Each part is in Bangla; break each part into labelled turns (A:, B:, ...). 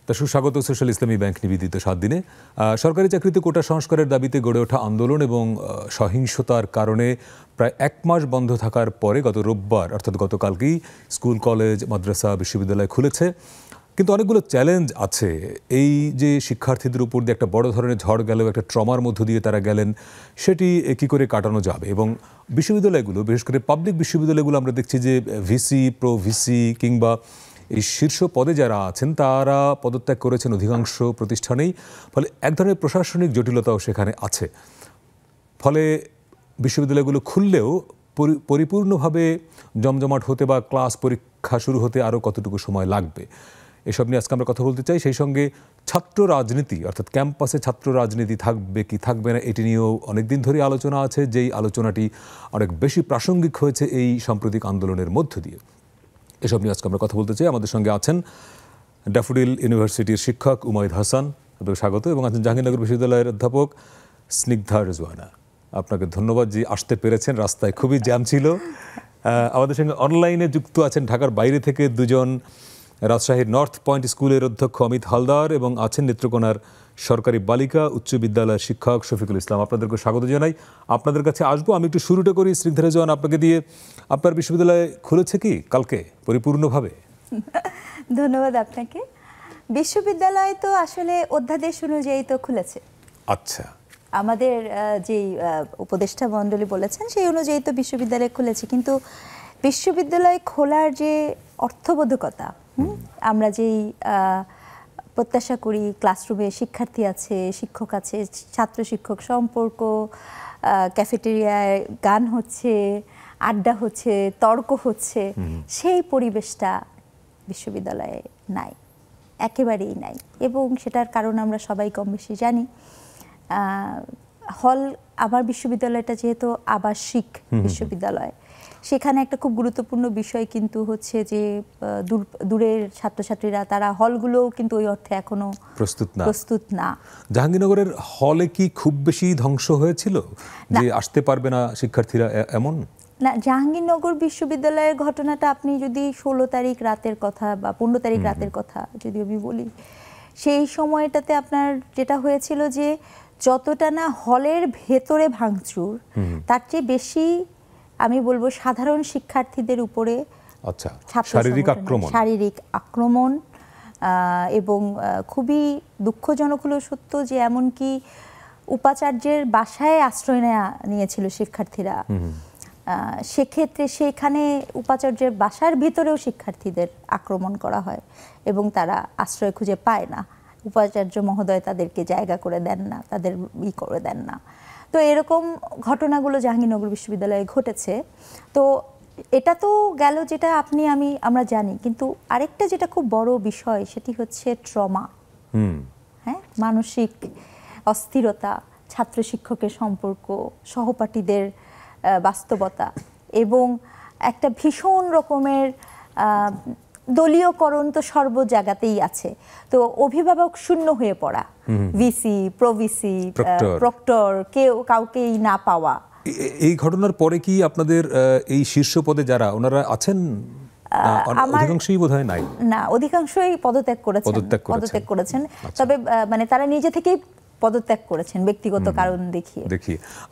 A: দর্শক স্বাগত সোশ্যাল ইসলামী ব্যাংক নিবেদিত 7 দিনে সরকারি চাকরিতে কোটা সংস্কারের দাবিতে গড়ে ওঠা আন্দোলন এবং সহিংসতার কারণে প্রায় 1 মাস বন্ধ থাকার পরে গত রোববার অর্থাৎ গতকালকেই স্কুল কলেজ মাদ্রাসা বিশ্ববিদ্যালয় খুলেছে। কিন্তু অনেকগুলো চ্যালেঞ্জ আছে। এই যে শিক্ষার্থীদের উপর দিয়ে একটা বড় ধরনের ঝড় গেল, একটা ট্রমার মধ্য দিয়ে তারা গেলেন, সেটি কী করে কাটানো যাবে? এবং বিশ্ববিদ্যালয়গুলো, বিশেষ করে পাবলিক বিশ্ববিদ্যালয়গুলো আমরা দেখছি যে ভিসি, প্রো ভিসি কিংবা এই শীর্ষ পদে যারা আছেন তারা পদত্যাগ করেছেন অধিকাংশ প্রতিষ্ঠানেই। ফলে এক ধরনের প্রশাসনিক জটিলতাও সেখানে আছে। ফলে বিশ্ববিদ্যালয়গুলো খুললেও পরিপূর্ণভাবে জমজমাট হতে বা ক্লাস পরীক্ষা শুরু হতে আরও কতটুকু সময় লাগবে, এসব নিয়ে আজকে আমরা কথা বলতে চাই। সেই সঙ্গে ছাত্র রাজনীতি অর্থাৎ ক্যাম্পাসে ছাত্র রাজনীতি থাকবে কি থাকবে না, এটি নিয়েও অনেকদিন ধরে আলোচনা আছে, যেই আলোচনাটি অনেক বেশি প্রাসঙ্গিক হয়েছে এই সাম্প্রতিক আন্দোলনের মধ্য দিয়ে। এসব নিয়ে আজকে আমরা কথা বলতে চাই। আমাদের সঙ্গে আছেন ড্যাফোডিল ইউনিভার্সিটির শিক্ষক উমাইদ হাসান, আপনাকে স্বাগত, এবং আছেন জাহাঙ্গীরনগর বিশ্ববিদ্যালয়ের অধ্যাপক স্নিগ্ধা রেজওয়ানা। আপনাকে ধন্যবাদ যে আসতে পেরেছেন, রাস্তায় খুবই জ্যাম ছিল। আমাদের সঙ্গে অনলাইনে যুক্ত আছেন ঢাকার বাইরে থেকে দুজন, রাজশাহীর নর্থ পয়েন্ট স্কুলের অধ্যক্ষ অমিত হালদার এবং আছেন নেত্রকোনার সরকারি বালিকা উচ্চ বিদ্যালয়ের শিক্ষক শফিকুল ইসলাম। আপনাদেরকে স্বাগত জানাই। আপনাদের কাছে আসবো। আমি একটু শুরুটা করি স্নিগ্ধা রেজওয়ানা আপনাকে দিয়ে। আপনার বিশ্ববিদ্যালয় খুলেছে কি কালকে পরিপূর্ণভাবে?
B: ধন্যবাদ আপনাকে। বিশ্ববিদ্যালয় তো আসলে অধ্যাদেশ অনুযায়ী তো খুলেছে।
A: আচ্ছা,
B: আমাদের যে উপদেষ্টা মণ্ডলী বলেছেন সেই অনুযায়ী তো বিশ্ববিদ্যালয় খুলেছে, কিন্তু বিশ্ববিদ্যালয় খোলার যে অর্থবোধকতা, আমরা যেই প্রত্যাশা করি, ক্লাসরুমে শিক্ষার্থী আছে, শিক্ষক আছে, ছাত্র শিক্ষক সম্পর্ক, ক্যাফেটেরিয়ায় গান হচ্ছে, আড্ডা হচ্ছে, তর্ক হচ্ছে, সেই পরিবেশটা বিশ্ববিদ্যালয়ে নাই, একেবারেই নাই। এবং সেটার কারণ আমরা সবাই কম বেশি জানি। হল, আমার বিশ্ববিদ্যালয়টা যেহেতু আবাসিক বিশ্ববিদ্যালয়, সেখানে একটা খুব গুরুত্বপূর্ণ বিষয় কিন্তু হচ্ছে যে দূরের ছাত্রছাত্রীরা, তারা হলগুলোও কিন্তু ওই অর্থে এখনো প্রস্তুত না।
A: জাহাঙ্গীরনগরের হলে কি খুব বেশি ধ্বংস হয়েছিল যে আসতে পারবে না শিক্ষার্থীরা, এমন
B: না? জাহাঙ্গীরনগর বিশ্ববিদ্যালয়ের ঘটনাটা আপনি যদি 16 তারিখ রাতের কথা বা 15 তারিখ রাতের কথা যদি আমি বলি, সেই সময়টাতে আপনার যেটা হয়েছিল যে যতটা না হলের ভেতরে ভাঙচুর, তার চেয়ে বেশি আমি বলবো সাধারণ শিক্ষার্থীদের উপরে শারীরিক আক্রমণ। এবং খুবই দুঃখজনক হলো সত্য যে এমনকি উপাচার্যের বাসায় আশ্রয় নিয়েছিল শিক্ষার্থীরা। সেক্ষেত্রে সেখানে উপাচার্যের বাসার ভিতরেও শিক্ষার্থীদের আক্রমণ করা হয় এবং তারা আশ্রয় খুঁজে পায় না। উপাচার্য মহোদয় তাদেরকে জায়গা করে দেন না, তাদের করে দেন না। তো এরকম ঘটনাগুলো জাহাঙ্গীরনগর বিশ্ববিদ্যালয়ে ঘটেছে। তো এটা তো গেল যেটা আমরা জানি, কিন্তু আরেকটা যেটা খুব বড় বিষয় সেটি হচ্ছে ট্রমা। হ্যাঁ, মানসিক অস্থিরতা, ছাত্র শিক্ষকের সম্পর্ক, সহপাঠীদের বাস্তবতা এবং একটা ভীষণ রকমের দলীয়করণ তো সর্ব জায়গাতেই আছে। তো অভিভাবক শূন্য হয়ে পড়া, ভিসি, প্রভিসি, প্রক্টর, কাউকেই না পাওয়া।
A: এই ঘটনার পরে কি আপনাদের এই শীর্ষ পদে যারা ওনারা আছেন, অধিকাংশই বোধহয় নাই? না,
B: অধিকাংশই পদত্যাগ করেছেন। তবে মানে তারা নিজে থেকেই পদত্যাগ করেছেন ব্যক্তিগত কারণ দেখিয়ে।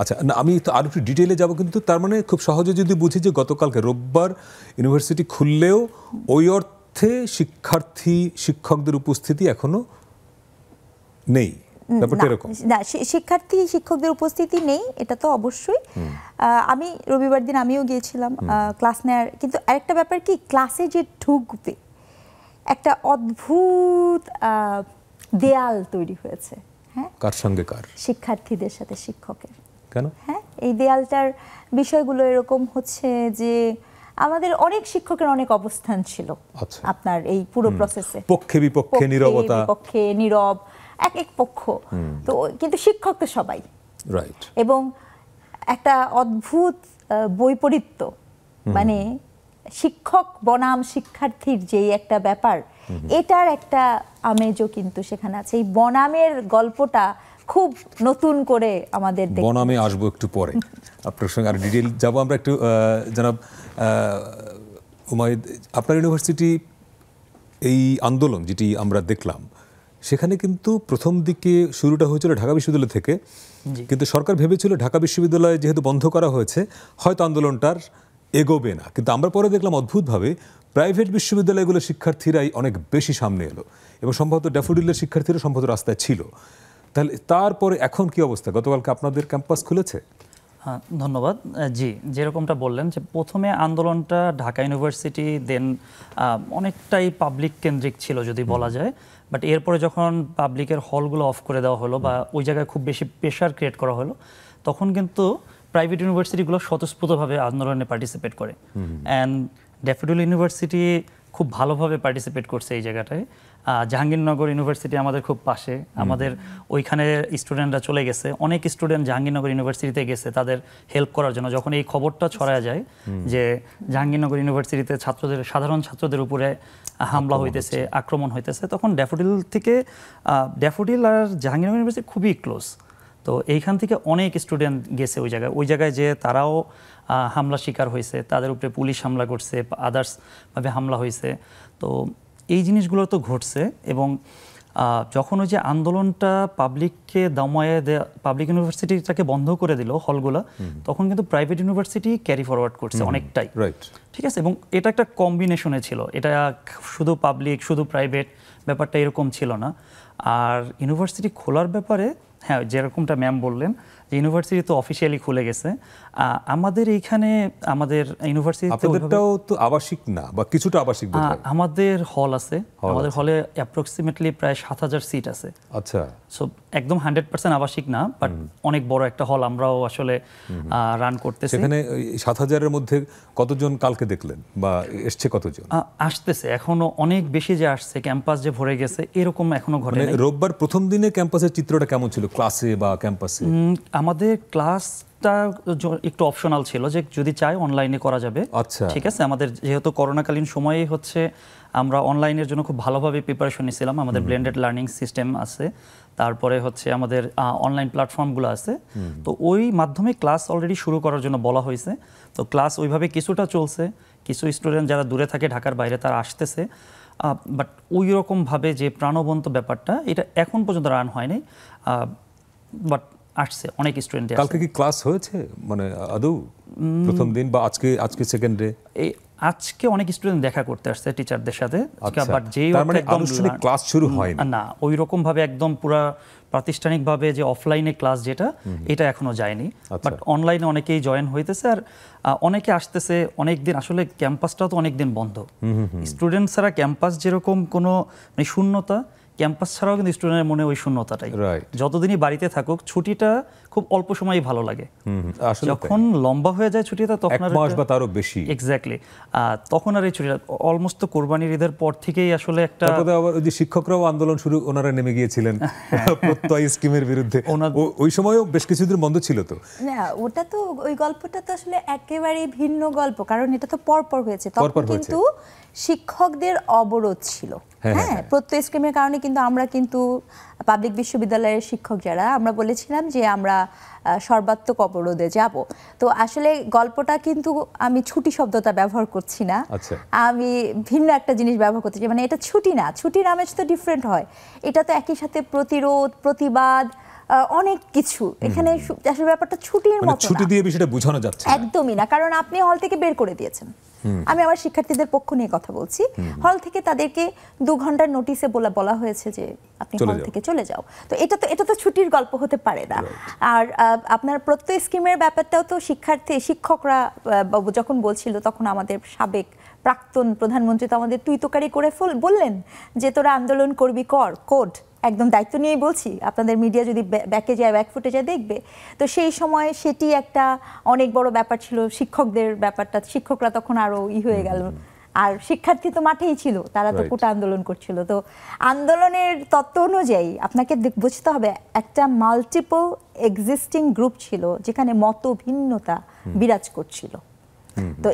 A: আচ্ছা, না আমি তো আরো একটু ডিটেইলে যাব, কিন্তু তার মানে খুব সহজে যদি বুঝি যে গতকালকে রোববার ইউনিভার্সিটি খুললেও ওই অর্থে শিক্ষকদের উপস্থিতি এখনো নেই, ব্যাপারটা এরকম
B: না? শিক্ষকদের উপস্থিতি নেই, এটা তো অবশ্যই। আমি রবিবার দিন আমিও গিয়েছিলাম ক্লাস নেয়ার, কিন্তু আরেকটা ব্যাপার কি, ক্লাসে যে ঢুকবে একটা অদ্ভুত দেয়াল তৈরি হয়েছে। হ্যাঁ, কার সঙ্গে কার? শিক্ষার্থীদের সাথে শিক্ষকের।
A: কেন?
B: হ্যাঁ, এই দেয়ালটার বিষয়গুলো এরকম হচ্ছে যে আমাদের অনেক শিক্ষকের অনেক অবস্থান ছিল আপনার এই পুরো প্রসেসে,
A: পক্ষে বিপক্ষে, নীরবতা,
B: পক্ষে নীরব এক পক্ষ, তো কিন্তু শিক্ষক তো সবাই,
A: রাইট।
B: এবং একটা অদ্ভুত বৈপরীত্য, মানে শিক্ষক বনাম শিক্ষার্থীর যে একটা ব্যাপার, এটার একটা আমেজও কিন্তু সেখানে আছে। এই বনামের গল্পটা খুব নতুন করে আমাদের
A: বনামে আসবো একটু পরে, আপনার সঙ্গে আর ডিটেইল যাবো আমরা একটু। জনাব উমাইদ, আপনার ইউনিভার্সিটি এই আন্দোলন যেটি আমরা দেখলাম, সেখানে কিন্তু প্রথম দিকে শুরুটা হয়েছিল ঢাকা বিশ্ববিদ্যালয় থেকে, কিন্তু সরকার ভেবেছিল ঢাকা বিশ্ববিদ্যালয় যেহেতু বন্ধ করা হয়েছে হয়তো আন্দোলনটার এগোবে না, কিন্তু আমরা পরে দেখলাম অদ্ভুতভাবে প্রাইভেট বিশ্ববিদ্যালয়গুলোর শিক্ষার্থীরাই অনেক বেশি সামনে এলো এবং সম্ভবত ড্যাফোডিলের শিক্ষার্থীরা সম্ভবত রাস্তায় ছিল। তাহলে তারপরে এখন কি অবস্থা? গতকালকে আপনাদের ক্যাম্পাস খুলেছে?
C: হ্যাঁ, ধন্যবাদ। জি, যেরকমটা বললেন যে প্রথমে আন্দোলনটা ঢাকা ইউনিভার্সিটি দেন অনেকটাই পাবলিক কেন্দ্রিক ছিল যদি বলা যায়, বাট এরপরে যখন পাবলিকের হলগুলো অফ করে দেওয়া হলো বা ওই জায়গায় খুব বেশি প্রেশার ক্রিয়েট করা হলো, তখন কিন্তু প্রাইভেট ইউনিভার্সিটিগুলো স্বতঃস্ফূর্তভাবে আন্দোলনে পার্টিসিপেট করে। অ্যান্ড ড্যাফোডিল ইউনিভার্সিটি খুব ভালোভাবে পার্টিসিপেট করছে এই জায়গাটায়। জাহাঙ্গীরনগর ইউনিভার্সিটি আমাদের খুব পাশে, আমাদের ওইখানে স্টুডেন্টরা চলে গেছে, অনেক স্টুডেন্ট জাহাঙ্গীরনগর ইউনিভার্সিটিতে গেছে তাদের হেল্প করার জন্য। যখন এই খবরটা ছড়ায় যায় যে জাহাঙ্গীরনগর ইউনিভার্সিটিতে সাধারণ ছাত্রদের উপরে হামলা হইতেছে, আক্রমণ হইতেছে, তখন ড্যাফোডিল আর জাহাঙ্গীরনগর ইউনিভার্সিটি খুবই ক্লোজ। তো এইখান থেকে অনেক স্টুডেন্ট গেছে ওই জায়গায় যে তারাও হামলা শিকার হয়েছে, তাদের উপরে পুলিশ হামলা করছে, আদার্সভাবে হামলা হয়েছে। তো এই জিনিসগুলো তো ঘটছে। এবং যখন ওই যে আন্দোলনটা পাবলিককে দমায়ে পাবলিক ইউনিভার্সিটিটাকে বন্ধ করে দিল হলগুলো, তখন কিন্তু প্রাইভেট ইউনিভার্সিটি ক্যারি ফরওয়ার্ড করছে অনেকটাই, ঠিক আছে। এবং এটা একটা কম্বিনেশনে ছিল, এটা শুধু পাবলিক শুধু প্রাইভেট ব্যাপারটা এরকম ছিল না। আর ইউনিভার্সিটি খোলার ব্যাপারে হ্যাঁ, যেরকমটা ম্যাম বললেন যে ইউনিভার্সিটি তো অফিসিয়ালি খুলে গেছে। আমাদের এইখানে আমাদের
A: ইউনিভার্সিটিটাও তো আবাসিক না বা কিছুটা আবাসিক,
C: আমাদের হল আছে, আমাদের হলে অ্যাপ্রক্সিমেটলি প্রায় ৭,০০০ সিট আছে।
A: আচ্ছা,
C: সো একদম 100% আবাসিক না, বাট অনেক বড় একটা হল আমরাও আসলে রান করতেছি।
A: সেখানে ৭,০০০-এর মধ্যে কতজন কালকে দেখলেন বা এসছে কতজন?
C: আসতেছে এখনো অনেক বেশি যে আসছে, ক্যাম্পাস যে ভরে গেছে এরকম এখনো ঘটে নাই।
A: রোববার প্রথম দিনে ক্যাম্পাসের চিত্রটা কেমন ছিল ক্লাসে বা ক্যাম্পাসে?
C: আমাদের ক্লাসটা একটু অপশনাল ছিল, যে যদি চাই অনলাইনে করা যাবে।
A: আচ্ছা,
C: ঠিক আছে। আমাদের যেহেতু করোনাকালীন সময়ে হচ্ছে আমরা অনলাইনের জন্য খুব ভালোভাবে প্রিপারেশন নিয়েছিলাম। আমাদের ব্লেন্ডেড লার্নিং সিস্টেম আছে, তারপরে হচ্ছে আমাদের অনলাইন প্ল্যাটফর্মগুলো আছে। তো ওই মাধ্যমে ক্লাস অলরেডি শুরু করার জন্য বলা হয়েছে। তো ক্লাস ওইভাবে কিছুটা চলছে, কিছু স্টুডেন্ট যারা দূরে থাকে ঢাকার বাইরে তারা আসতেছে, বাট ওই রকমভাবে যে প্রাণবন্ত ব্যাপারটা এটা এখন পর্যন্ত রান হয়নি, বাট আসছে অনেক স্টুডেন্ট।
A: কালকে কি ক্লাস হয়েছে মানে আদৌ প্রথম দিন বা আজকে সেকেন্ড ডে?
C: আজকে অনেক স্টুডেন্ট দেখা করতে আসছে টিচারদের সাথে,
A: বাট যেই আনুষ্ঠানিক ক্লাস শুরু হয়নি
C: না, ওই রকম ভাবে একদম পুরো প্রাতিষ্ঠানিকভাবে যে অফলাইনে ক্লাস যেটা এটা এখনো যায়নি, বাট অনলাইনে অনেকেই জয়েন হইতেছে আর অনেকে আসতেছে। অনেক দিন আসলে ক্যাম্পাসটাও তো অনেক দিন বন্ধ, স্টুডেন্ট ছাড়া ক্যাম্পাস যেরকম কোনো মানে শূন্যতা, ক্যাম্পাস ছাড়াও কিন্তু স্টুডেন্টের মনে ওই শূন্যতাটাই। যতদিনই বাড়িতে থাকুক ছুটিটা খুব অল্প সময়ই ভালো লাগে, যখন লম্বা হয়ে যায় ছুটিটা তখন
A: এক মাস বা তারও বেশি,
C: এক্স্যাক্টলি তখন আর এই ছুটিটা অলমোস্ট তো কোরবানির ঈদের পর থেকেই আসলে একটা।
A: তারপরে আবার ওই যে শিক্ষকরাও আন্দোলন শুরু, ওনারা নেমে গিয়েছিলেন প্রত্যয় স্কিমের বিরুদ্ধে, ওই সময়ও বেশ কিছুদিন বন্ধ ছিল। তো না,
B: ওটা তো ওই গল্পটা তো আসলে একেবারেই ভিন্ন গল্প, কারণ এটা তো পরপর হয়েছে। তখন কিন্তু শিক্ষকদের অবরোধ ছিল, হ্যাঁ, প্রত্যয় স্কিমের কারণে কিন্তু আমরা কিন্তু পাবলিক বিশ্ববিদ্যালয়ের শিক্ষক যারা আমরা বলেছিলাম যে আমরা সর্বাত্মক অবরোধে যাব। তো আসলে গল্পটা কিন্তু আমি ছুটি শব্দটা ব্যবহার করছি না, আমি ভিন্ন একটা জিনিস ব্যবহার করতে চাই। মানে এটা ছুটি না, ছুটির আমেজ তো ডিফারেন্ট হয়, এটা তো একই সাথে প্রতিরোধ, প্রতিবাদ, অনেক কিছু। এখানে আসলে ব্যাপারটা ছুটির মতো,
A: ছুটি দিয়ে বিষয়টা বোঝানো যাচ্ছে
B: একদমই না, কারণ আপনি হল থেকে বের করে দিয়েছেন। আমি আমার শিক্ষার্থীদের পক্ষ নিয়ে কথা বলছি, হল থেকে তাদেরকে 2 ঘন্টার নোটিশে বলা হয়েছে যে আপনি হল থেকে চলে যাও। তো এটা তো ছুটির গল্প হতে পারে না। আর আপনার প্রত্যয় স্কিমের ব্যাপারটাও তো শিক্ষকরা যখন বলছিল তখন আমাদের সাবেক প্রাক্তন প্রধানমন্ত্রী তো আমাদের তুই তোকারি করে বললেন যে তোরা আন্দোলন করবি কর, কোড একদম দায়িত্ব নিয়েই বলছি, আপনাদের মিডিয়া যদি ব্যাক ফুটেজে দেখবে। তো সেই সময় সেটি একটা অনেক বড় ব্যাপার ছিল, শিক্ষকদের ব্যাপারটা, শিক্ষকরা তখন আরো হয়ে গেল, আর শিক্ষার্থী তো মাঠেই ছিল, তারা তো কোটা আন্দোলন করছিল। তো আন্দোলনের তত্ত্ব অনুযায়ী আপনাকে বুঝতে হবে একটা মাল্টিপল এক্সিস্টিং গ্রুপ ছিল যেখানে মত ভিন্নতা বিরাজ করছিল। তো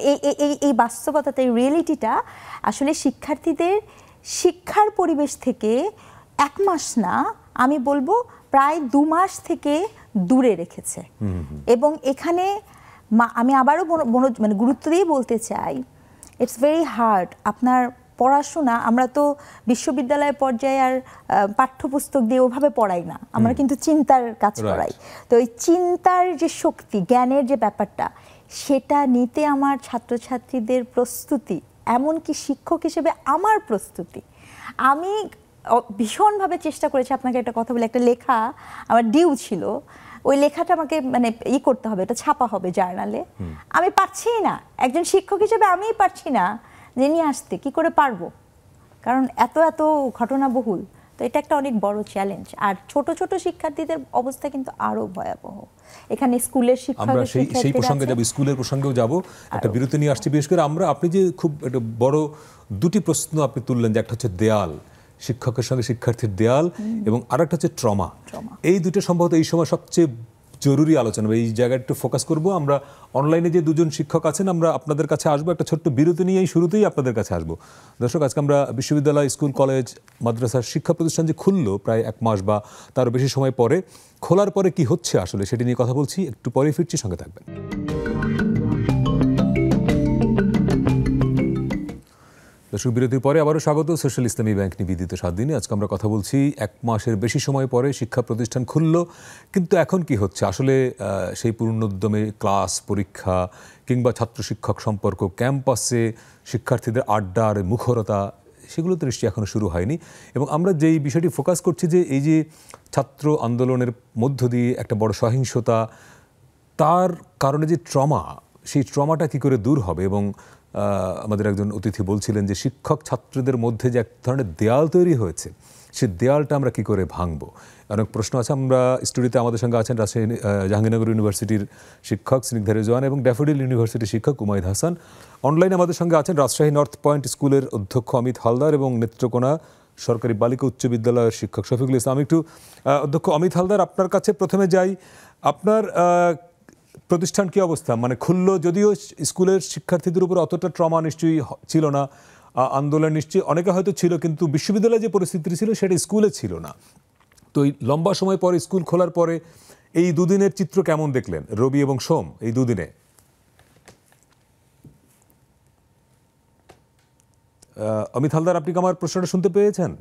B: এই বাস্তবতাটা, এই রিয়েলিটিটা আসলে শিক্ষার্থীদের শিক্ষার পরিবেশ থেকে 1 মাস না, আমি বলবো প্রায় 2 মাস থেকে দূরে রেখেছে। এবং এখানে আমি আবারও মানে গুরুত্ব দিয়ে বলতে চাই, ইটস ভেরি হার্ড আপনার পড়াশোনা আমরা তো বিশ্ববিদ্যালয় পর্যায়ে আর পাঠ্যপুস্তক দিয়ে ওভাবে পড়াই না, আমরা কিন্তু চিন্তার কাজ করাই। তো ওই চিন্তার যে শক্তি, জ্ঞানের যে ব্যাপারটা, সেটা নিতে আমার ছাত্রছাত্রীদের প্রস্তুতি, এমনকি শিক্ষক হিসেবে আমার প্রস্তুতি, আমি ভীষণভাবে চেষ্টা করেছি। আপনাকে একটা কথা বলি, একটা লেখা আমার ডিউ ছিল, ওই লেখাটা আমাকে মানে করতে হবে, এটা ছাপা হবে জার্নালে, আমি পারছি না, একজন শিক্ষক হিসেবে আমিই পারছি না যে নিয়ে আসতে, কি করে পারবো, কারণ এত এত ঘটনাবহুল। তো এটা একটা অনেক বড় চ্যালেঞ্জ। আর ছোট ছোট শিক্ষার্থীদের অবস্থা কিন্তু আরো ভয়াবহ। এখানে স্কুলের শিক্ষক,
A: আমরা সেই প্রসঙ্গে যাব, স্কুলের প্রসঙ্গেও যাব, একটা বিরতি নিয়ে আসছি। বিশেষ করে আপনি যে খুব একটা বড় দুটি প্রশ্ন আপনি তুললেন, যে একটা হচ্ছে দেয়াল, শিক্ষকের সঙ্গে শিক্ষার্থীর দেয়াল, এবং আরেকটা হচ্ছে ট্রমা। এই দুটো সম্ভবত এই সময় সবচেয়ে জরুরি আলোচনা, এই জায়গায় একটু ফোকাস করব। আমরা অনলাইনে যে দুজন শিক্ষক আছেন, আমরা আপনাদের কাছে আসবো, একটা ছোট্ট বিরতি নিয়ে এই শুরুতেই আপনাদের কাছে আসবো। দর্শক, আজকে আমরা বিশ্ববিদ্যালয়, স্কুল, কলেজ, মাদ্রাসার শিক্ষা প্রতিষ্ঠান যে খুললো প্রায় 1 মাস বা তারও বেশি সময় পরে, খোলার পরে কি হচ্ছে আসলে সেটি নিয়ে কথা বলছি। একটু পরে ফিরছি, সঙ্গে থাকবেন। দর্শক, বিরতির পরে আবারও স্বাগত সোশ্যাল ইসলামী ব্যাংক নিবেদিত 7 দিনে। আজকে আমরা কথা বলছি 1 মাসের বেশি সময় পরে শিক্ষা প্রতিষ্ঠান খুলল, কিন্তু এখন কি হচ্ছে আসলে? সেই পূর্ণোদ্যমে ক্লাস, পরীক্ষা কিংবা ছাত্র শিক্ষক সম্পর্ক, ক্যাম্পাসে শিক্ষার্থীদের আড্ডার মুখরতা, সেগুলো তো নিশ্চয়ই এখনও শুরু হয়নি। এবং আমরা যেই বিষয়টি ফোকাস করছি, যে এই যে ছাত্র আন্দোলনের মধ্য দিয়ে একটা বড় সহিংসতা, তার কারণে যে ট্রমা, সেই ট্রমাটা কি করে দূর হবে। এবং আমাদের একজন অতিথি বলছিলেন যে শিক্ষক ছাত্রদের মধ্যে যে এক ধরনের দেয়াল তৈরি হয়েছে, সেই দেয়ালটা আমরা কি করে ভাঙবো। অনেক প্রশ্ন আছে। আমরা স্টুডিওতে আমাদের সঙ্গে আছেন রাজশাহী জাহাঙ্গীরনগর ইউনিভার্সিটির শিক্ষক স্নিগ্ধা রেজওয়ান এবং ড্যাফোডিল ইউনিভার্সিটির শিক্ষক উমাইদ হাসান। অনলাইনে আমাদের সঙ্গে আছেন রাজশাহী নর্থ পয়েন্ট স্কুলের অধ্যক্ষ অমিত হালদার এবং নেত্রকোনা সরকারি বালিকা উচ্চ বিদ্যালয়ের শিক্ষক শফিকুল ইসলাম। একটু অধ্যক্ষ অমিত হালদার, আপনার কাছে প্রথমে যাই। আপনার প্রতিষ্ঠান কি অবস্থা? মানে খুললো, যদিও স্কুলের শিক্ষার্থীদের উপর অতটা ট্রমা নিশ্চয়ই ছিল না, আন্দোলন নিশ্চয়ই অনেকে হয়তো ছিল, কিন্তু বিশ্ববিদ্যালয়ে যে পরিস্থিতি ছিল সেটা স্কুলে ছিল না। তো এই লম্বা সময় পরে স্কুল খোলার পরে এই দুদিনের চিত্র কেমন দেখলেন, রবি এবং সোম, এই দুদিনে? অমিত হালদার, আপনি কি আমার প্রশ্নটা শুনতে পেয়েছেন?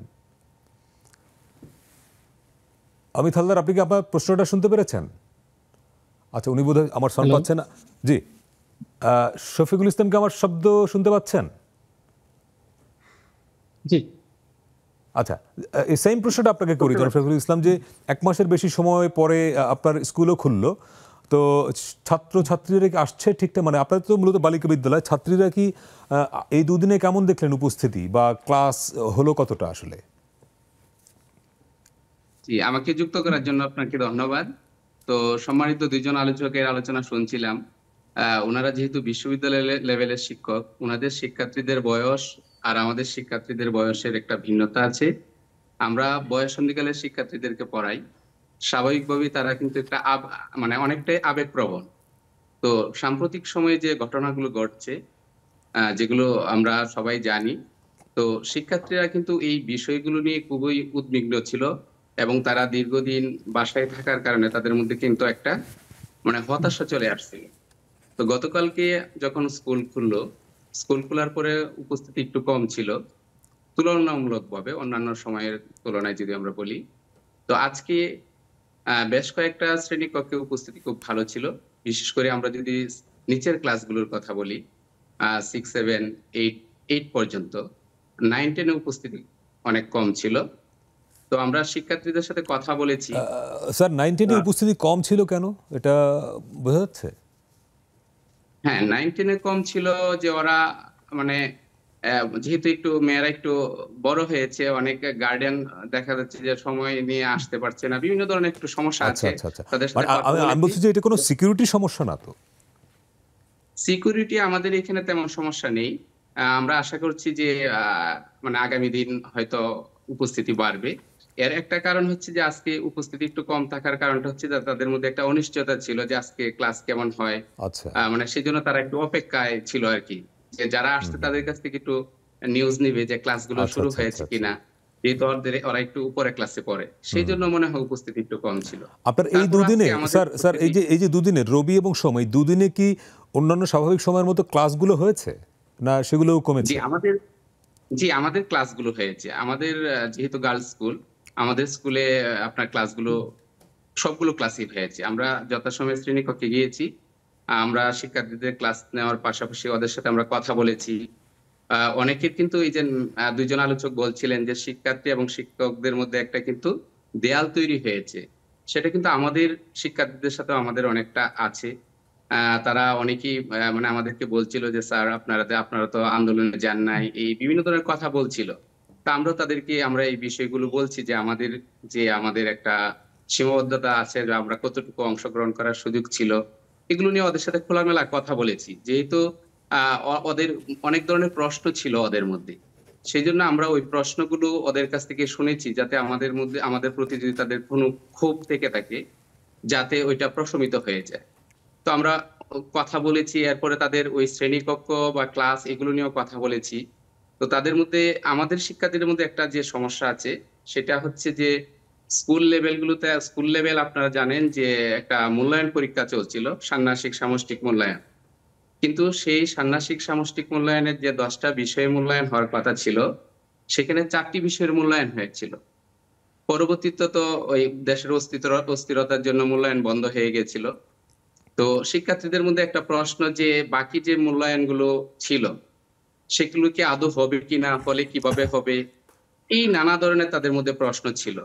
A: অমিত হালদার, আপনি কি আপনার প্রশ্নটা শুনতে পেরেছেন? আচ্ছা, উনি বোধহয় আমার সাউন্ড পাচ্ছেন না। জি, শফিকুল ইসলামকে আমার শব্দ শুনতে পাচ্ছেন?
D: জি,
A: আচ্ছা, এই সেম প্রশ্নটা আপনাকে করি শফিকুল ইসলাম, যে 1 মাসের বেশি সময় পরে আপনার স্কুলও খুললো, তো ছাত্র ছাত্রীরা কি আসছে ঠিকঠাক? মানে আপনার তো মূলত বালিকা বিদ্যালয়, ছাত্রীরা কি এই দুদিনে কেমন দেখলেন উপস্থিতি, বা ক্লাস হলো কতটা আসলে?
D: জি, আমাকে যুক্ত করার জন্য আপনাকে ধন্যবাদ। তো সম্মানিত দুইজন আলোচকের আলোচনা শুনছিলাম। ওনারা যেহেতু বিশ্ববিদ্যালয় লেভেলের শিক্ষক, ওনাদের শিক্ষার্থীদের বয়স আর আমাদের শিক্ষার্থীদের বয়সের একটা ভিন্নতা আছে। আমরা বয়ঃসন্ধিকালের শিক্ষার্থীদেরকে পড়াই, স্বাভাবিকভাবেই তারা কিন্তু একটা মানে অনেকটাই আবেগপ্রবণ। তো সাম্প্রতিক সময়ে যে ঘটনাগুলো ঘটছে, যেগুলো আমরা সবাই জানি, তো শিক্ষার্থীরা কিন্তু এই বিষয়গুলো নিয়ে খুবই উদ্বিগ্ন ছিল এবং তারা দীর্ঘদিন বাসায় থাকার কারণে তাদের মধ্যে কিন্তু একটা মানে হতাশা চলে আসছিল। তো গতকালকে যখন স্কুল খোলার পরে উপস্থিতি একটু কম ছিল তুলনামূলকভাবে, অন্যান্য সময়ের তুলনায় যদি আমরা বলি। তো আজকে বেশ কয়েকটা শ্রেণীকক্ষে উপস্থিতি খুব ভালো ছিল। বিশেষ করে আমরা যদি নিচের ক্লাসগুলোর কথা বলি, 6, 7, 8 পর্যন্ত, 9, 10 উপস্থিতি অনেক কম ছিল। তো আমরা শিক্ষার্থীদের সাথে কথা বলেছি।
A: স্যার, 9, 10 উপস্থিতি কম ছিল কেন, এটা বোঝা যাচ্ছে?
D: হ্যাঁ, 9, 10 কম ছিল যে ওরা মানে যেহেতু একটু মেয়েরা একটু বড় হয়েছে, অনেক গার্ডিয়ান দেখা যাচ্ছে যে সময় নিয়ে আসতে পারছে না, বিভিন্ন ধরনের একটু সমস্যা আছে তাদের সাথে।
A: আমি বলছি যে এটা কোনো সিকিউরিটি সমস্যা না তো?
D: সিকিউরিটি আমাদের এখানে তেমন সমস্যা নেই। আমরা আশা করছি যে মানে আগামী দিন হয়তো উপস্থিতি বাড়বে। এর একটা কারণ হচ্ছে যে আজকে উপস্থিতি একটু কম থাকার কারণটা হচ্ছে যে তাদের মধ্যে একটা অনিশ্চয়তা ছিল যে আজকে ক্লাস কেমন হয়।
A: আচ্ছা,
D: মানে সেজন্য তারা একটু অপেক্ষায় ছিল আর কি, যে যারা আসছে তাদের কাছ থেকে একটু নিউজ নিবে যে ক্লাসগুলো শুরু হয়েছে কিনা, যেহেতু ওরা একটু উপরে ক্লাসে পড়ে, সেই জন্য মনে হয় উপস্থিতি একটু কম ছিল।
A: আপনার এই দুদিনে স্যার এই যে দুদিনে রবি এবং সোম, এই দুদিনে কি অন্যান্য স্বাভাবিক সময়ের মতো ক্লাসগুলো হয়েছে, না সেগুলোও কমেছে?
D: জি, আমাদের ক্লাসগুলো হয়েছে। আমাদের যেহেতু গার্লস স্কুল, আমাদের স্কুলে আপনার ক্লাসগুলো সবগুলো ক্লাসই হয়েছে। আমরা যথাসময়ে শ্রেণীকক্ষে গিয়েছি। আমরা শিক্ষার্থীদের ক্লাস নেওয়ার পাশাপাশি ওদের সাথে আমরা কথা বলেছি। অনেকের কিন্তু এই যে ২ জন আলোচক বলছিলেন যে শিক্ষার্থী এবং শিক্ষকদের মধ্যে একটা কিন্তু দেয়াল তৈরি হয়েছে। সেটা কিন্তু আমাদের শিক্ষার্থীদের সাথেও আমাদের অনেকটা আছে। তারা অনেকেই মানে আমাদেরকে বলছিল যে, "স্যার আপনারা তো আন্দোলনে যান নাই।" এই বিভিন্ন ধরনের কথা বলছিল। তো আমরাও তাদেরকে আমরা এই বিষয়গুলো বলছি যে আমাদের একটা সীমাবদ্ধতা আছে যে আমরা কতটুকু অংশগ্রহণ করার সুযোগ ছিল। এগুলো নিয়ে ওদের সাথে খোলামেলা কথা বলেছি। যেহেতু আ অ ওদের অনেক ধরনের প্রশ্ন ছিল ওদের মধ্যে। সেজন্য আমরা ওই প্রশ্নগুলো ওদের কাছ থেকে শুনেছি যাতে আমাদের মধ্যে আমাদের প্রতি যদি তাদের কোনো ক্ষোভ থেকে থাকে, যাতে ওইটা প্রশমিত হয়ে যায়। তো আমরা কথা বলেছি। এরপরে তাদের ওই শ্রেণীকক্ষ বা ক্লাস এগুলো নিয়েও কথা বলেছি। তো তাদের মধ্যে আমাদের শিক্ষার্থীদের মধ্যে একটা যে সমস্যা আছে সেটা হচ্ছে যে স্কুল লেভেল আপনারা জানেন যে একটা মূল্যায়ন পরীক্ষা চলছিল, ষান্মাসিক সামষ্টিক মূল্যায়ন। কিন্তু সেই ষান্মাসিক সামষ্টিক মূল্যায়নের যে ১০ টা বিষয়ে মূল্যায়ন হওয়ার কথা ছিল, সেখানে ৪ টি বিষয়ের মূল্যায়ন হয়েছিল। পরবর্তীতে তো ওই দেশের অস্থিরতার জন্য মূল্যায়ন বন্ধ হয়ে গেছিল। তো শিক্ষার্থীদের মধ্যে একটা প্রশ্ন যে বাকি যে মূল্যায়নগুলো ছিল, সেগুলো কি আদৌ হবে কিনা? হলে কিভাবে হবে? এই নানা ধরনের তাদের মধ্যে প্রশ্ন ছিল।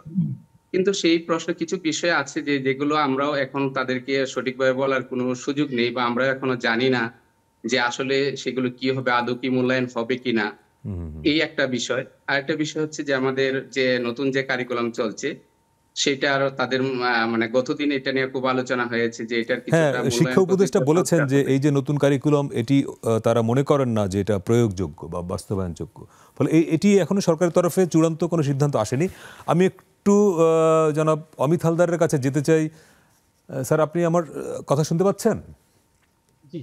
D: কিন্তু সেই প্রশ্ন কিছু বিষয় আছে যেগুলো আমরাও এখন তাদেরকে সঠিকভাবে বলার কোনো সুযোগ নেই বা আমরা এখনো জানি না যে আসলে সেগুলো কি হবে, আদৌ কি মূল্যায়ন হবে কিনা? এই একটা বিষয়। আরেকটা বিষয় হচ্ছে যে আমাদের যে নতুন যে কারিকুলাম চলছে, সেটার তাদের মানে গতদিন এটা নিয়ে খুব আলোচনা হয়েছে যে এটার
A: হ্যাঁ,
D: কিছুটা
A: শিক্ষা
D: মূল্যায়ন
A: উপদেষ্টা
D: প্রক্রিয়া
A: বলেছেন
D: সংস্কার
A: যে
D: হবে।
A: এই যে নতুন কারিকুলাম এটি তারা মনে করেন না যে এটা প্রয়োগযোগ্য বা বাস্তবায়নযোগ্য। ফলে এটি এখনো সরকারের তরফে চূড়ান্ত কোনো সিদ্ধান্ত আসেনি। আমি একটু জনাব অমিত হালদারের কাছে যেতে চাই। স্যার, আপনি আমার কথা শুনতে পাচ্ছেন?
E: জি,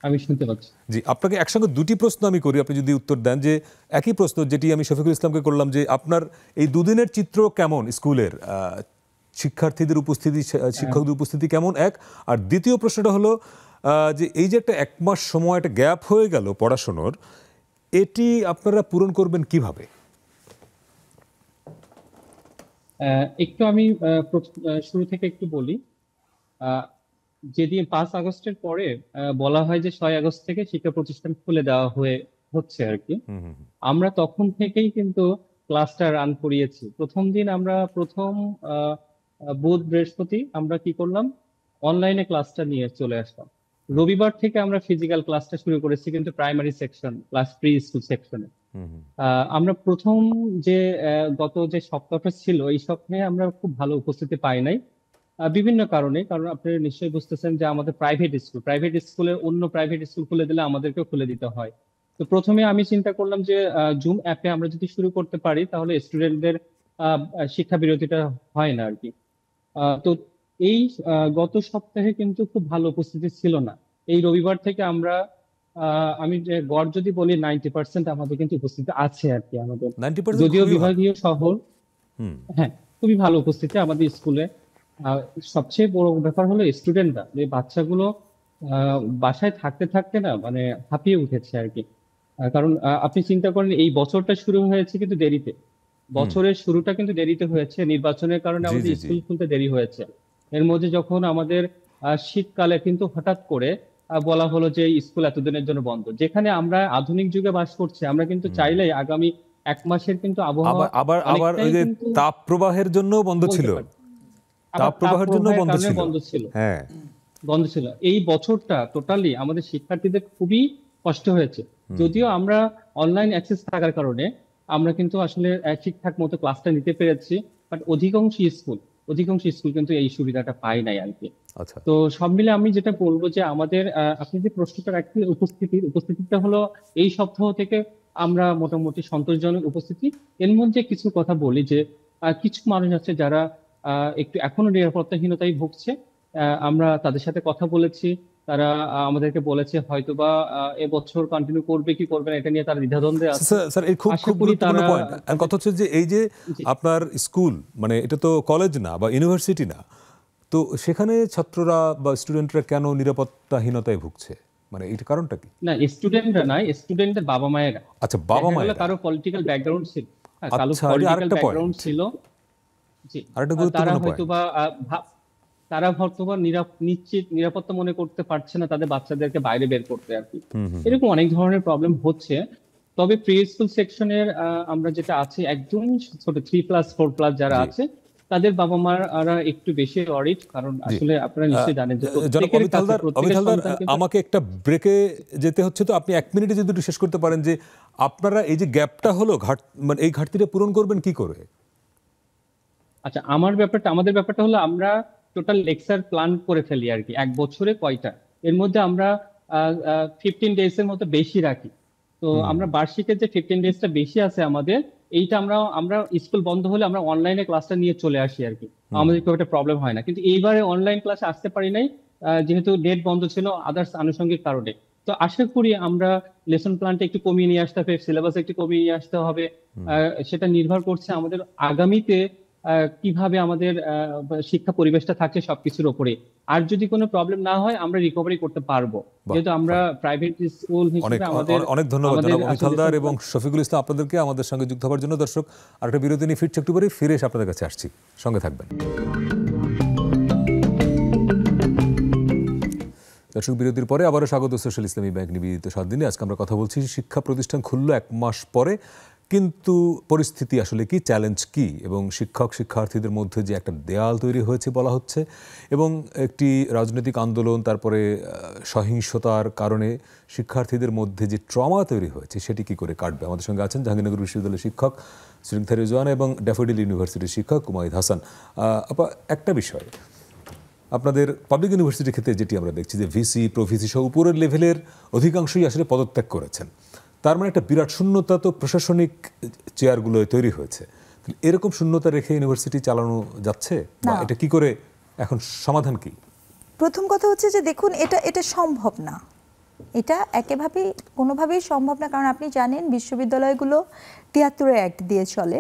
E: আমি শুনতে পাচ্ছি।
A: জি, আপনাকে একসঙ্গে দুটি প্রশ্ন আমি করি, আপনি যদি উত্তর দেন। যে একই প্রশ্ন যেটি আমি শফিকুল ইসলামকে করলাম, যে আপনার এই দুদিনের চিত্র কেমন স্কুলের? শিক্ষার্থীদের উপস্থিতি, শিক্ষকদের উপস্থিতি কেমন, এক? আর দ্বিতীয় প্রশ্নটা হলো যে এই যে একটা ১ মাস সময় একটা গ্যাপ হয়ে গেল পড়াশোনার, এটি আপনারা পূরণ করবেন কিভাবে?
E: একটু আমি শুরু থেকে একটু বলি। আহ, যেদিন ৫ আগস্টের পরে বলা হয় যে ৬ আগস্ট থেকে শিক্ষা প্রতিষ্ঠান খুলে দেওয়া হচ্ছে আর কি। আমরা তখন থেকেই কিন্তু ক্লাসটা রান করিয়েছি। প্রথম দিন আমরা আহ, বুধ বৃহস্পতি আমরা কি করলাম, অনলাইনে ক্লাসটা নিয়ে চলে আসলাম। রবিবার থেকে আমরা ফিজিক্যাল ক্লাসটা শুরু করেছি, কিন্তু primary section class pre school সেকশনে। আমরা প্রথম যে গত যে সপ্তাহটা ছিল, এই সপ্তাহে আমরা খুব ভালো উপস্থিতি পাই নাই বিভিন্ন কারণে। কারণ আপনি নিশ্চয়ই বুঝতেছেন যে আমাদের প্রাইভেট স্কুলে অন্য প্রাইভেট স্কুল খুলে দিলে আমাদেরকেও খুলে দিতে হয়। তো প্রথমে আমি চিন্তা করলাম যে জুম অ্যাপে আমরা যদি শুরু করতে পারি তাহলে স্টুডেন্টদের শিক্ষা বিরতিটা হয় না আর কি। তো এই গত সপ্তাহে কিন্তু খুব ভালো উপস্থিতি ছিল না। এই রবিবার থেকে আমরা আমি যে গড় যদি বলি 90% আমাদের কিন্তু উপস্থিতি আছে আর কি আমাদের।
A: 90%
E: যদিও
A: খুবই ভালো।
E: বিভাগীয় শহর, হ্যাঁ, খুবই ভালো উপস্থিতি আমাদের স্কুলে। সবচেয়ে বড় ব্যাপার হলো স্টুডেন্টরা, যে বাচ্চাগুলো বাসায় থাকতে থাকতে না মানে হাঁপিয়ে উঠেছে আর কি। কারণ আপনি চিন্তা করেন এই বছরটা শুরু হয়েছে কিন্তু দেরিতে। বছরের শুরুটা কিন্তু দেরিতে হয়েছে, নির্বাচনের কারণে
A: জি,
E: আমাদের
A: জি, জি।
E: স্কুল খুলতে দেরি হয়েছে। এর মধ্যে যখন আমাদের শীতকালে কিন্তু হঠাৎ করে বলা হলো যে স্কুল এতদিনের জন্য বন্ধ। যেখানে আমরা আধুনিক যুগে বাস করছি, আমরা কিন্তু চাইলেই আগামী ১ মাসের কিন্তু আবহাওয়া
A: আবার আবার আবার ওই
E: অনেকটাই
A: যে
E: কিন্তু
A: তাপ প্রবাহের জন্য বন্ধ
E: বলতে
A: ছিল।
E: পারি। আবার
A: তাপ প্রবাহের জন্য
E: তাপপ্রবাহের
A: বন্ধ
E: কারণে
A: ছিল।
E: বন্ধ ছিল।
A: হ্যাঁ।
E: বন্ধ ছিল। এই বছরটা টোটালি আমাদের শিক্ষার্থীদের খুবই কষ্ট হয়েছে। যদিও আমরা অনলাইন অ্যাক্সেস থাকার কারণে আমরা কিন্তু আসলে ঠিকঠাক মতো ক্লাসটা নিতে পেরেছি, বাট অধিকাংশ স্কুল কিন্তু এই সুবিধাটা পায় নাই আর কি।
A: আচ্ছা।
E: তো সব মিলে আমি যেটা বলবো যে আমাদের আপনি যে প্রশ্নটা রাখছেন উপস্থিতিটা হলো এই সপ্তাহ থেকে আমরা মোটামুটি সন্তোষজনক উপস্থিতি। এর মধ্যে কিছু কথা বলি যে কিছু মানুষ আছে যারা একটু এখনো নিরাপত্তাহীনতায় ভুগছে। আমরা তাদের সাথে কথা বলেছি। তারা আমাদেরকে বলেছে হয়তোবা এবছর কন্টিনিউ করবে কি করবে না এটা নিয়ে তারা দ্বিধাদ্বন্দ্বে আছে।
A: স্যার, স্যার, এই খুব
E: আশা
A: খুব
E: করি
A: গুরুত্বপূর্ণ
E: তারা
A: পয়েন্ট। কথা হচ্ছে যে এই যে
E: জি।
A: আপনার স্কুল, মানে এটা তো কলেজ না বা ইউনিভার্সিটি না, তো সেখানে ছাত্ররা বা স্টুডেন্টরা কেন নিরাপত্তাহীনতায় ভুগছে? মানে এইটা কারণটা কি?
E: না, স্টুডেন্টরা নয়, স্টুডেন্টদের বাবা মায়েরা।
A: আচ্ছা, বাবা
E: দেখা গেল
A: মায়েরা।
E: কারো পলিটিক্যাল ব্যাকগ্রাউন্ড ছিল, কারো
A: আচ্ছা,
E: পলিটিক্যাল
A: আরেকটা
E: ব্যাকগ্রাউন্ড
A: পয়েন্ট,
E: ছিল, জি,
A: আরেকটা
E: তারা
A: গুরুত্বপূর্ণ
E: হয়তো
A: পয়েন্ট।
E: বা তারা হয়তো বা নিশ্চিত নিরাপত্তা মনে করতে পারছে না তাদের বাচ্চাদেরকে বাইরে বের করতে আর কি। এরকম অনেক ধরনের প্রবলেম হচ্ছে। তবে প্রি স্কুল সেকশনের আমরা যেটা আছে, একদম ছোট 3+, 4+ যারা
A: জি।
E: আছে, তাদের বাবা মারা একটু বেশি অরিড, কারণ আসলে আপনারা নিশ্চয়ই জানেন যে
A: জনাব
E: প্রত্যেকের
A: অমিত
E: কাছে
A: হালদার,
E: প্রত্যেকের সন্তান কিন্তু।
A: আমাকে একটা ব্রেকে যেতে হচ্ছে, তো আপনি 1 মিনিটে যদি একটু শেষ করতে পারেন যে আপনারা এই যে গ্যাপটা হলো, মানে এই ঘাটতিটা পূরণ করবেন কি করে?
E: আচ্ছা, আমাদের ব্যাপারটা হলো আমরা টোটাল লেকচার প্ল্যান করে ফেলি আর কি, 1 বছরে কয়টা, এর মধ্যে আমরা 15 ডেজ এর মতো বেশি রাখি। তো আমরা বার্ষিকের যে 15 ডেজটা বেশি আছে আমাদের, এইটা আমরা স্কুল বন্ধ হলে আমরা অনলাইনে ক্লাসটা নিয়ে চলে আসি আর কি, আমাদের খুব একটা প্রবলেম হয় না। কিন্তু এইবারে অনলাইন ক্লাসে আসতে পারি নাই, যেহেতু নেট বন্ধ ছিল, আদার্স আনুষঙ্গিক কারণে। তো আশা করি আমরা লেসন প্ল্যানটা একটু কমিয়ে নিয়ে আসতে হবে, সিলেবাস একটু কমিয়ে নিয়ে আসতে হবে। সেটা নির্ভর করছে আমাদের আগামীতে কিভাবে আমাদের শিক্ষা পরিবেশটা থাকছে সবকিছুর উপরে। আর যদি কোনো প্রবলেম না হয়, আমরা রিকভারি করতে পারবো, যেহেতু আমরা প্রাইভেট স্কুল হিসেবে আমাদের।
A: অনেক ধন্যবাদ জনাব অমিত
E: আসলে
A: হালদার এবং শফিকুল ইসলাম আপনাদেরকে আমাদের সঙ্গে যুক্ত হওয়ার জন্য। দর্শক, আরেকটা বিরতি নিয়ে ফিরছে, একটু পরে ফিরে এসে আপনাদের কাছে আসছি, সঙ্গে থাকবেন। দর্শক, বিরতির পরে আবারও স্বাগত সোশ্যাল ইসলামী ব্যাংক নিবেদিত 7 দিনে। আজকে আমরা কথা বলছি শিক্ষা প্রতিষ্ঠান খুললো 1 মাস পরে, কিন্তু পরিস্থিতি আসলে কি, চ্যালেঞ্জ কি, এবং শিক্ষক শিক্ষার্থীদের মধ্যে যে একটা দেয়াল তৈরি হয়েছে বলা হচ্ছে, এবং একটি রাজনৈতিক আন্দোলন, তারপরে সহিংসতার কারণে শিক্ষার্থীদের মধ্যে যে ট্রমা তৈরি হয়েছে, সেটি কি করে কাটবে। আমাদের সঙ্গে আছেন জাহাঙ্গীরনগর বিশ্ববিদ্যালয়ের শিক্ষক স্নিগ্ধা রিজওয়ানা এবং ড্যাফোডিল ইউনিভার্সিটির শিক্ষক কুমাইদ হাসান। একটা বিষয়, আপনাদের পাবলিক ইউনিভার্সিটির ক্ষেত্রে যেটি আমরা দেখছি যে ভিসি, প্রভিসি সহ উপরের লেভেলের অধিকাংশই আসলে পদত্যাগ করেছেন। তার মানে একটা বিরাট শূন্যতা তো প্রশাসনিক চেয়ারগুলো তৈরি হয়েছে। এরকম শূন্যতা রেখে ইউনিভার্সিটি চালানো যাচ্ছে, বা এটা কি করে, এখন সমাধান কি?
B: প্রথম কথা হচ্ছে যে দেখুন, এটা সম্ভব না, এটা একেভাবেই কোনোভাবেই সম্ভব না। কারণ আপনি জানেন বিশ্ববিদ্যালয়গুলো ৭৩ অ্যাক্ট দিয়ে চলে,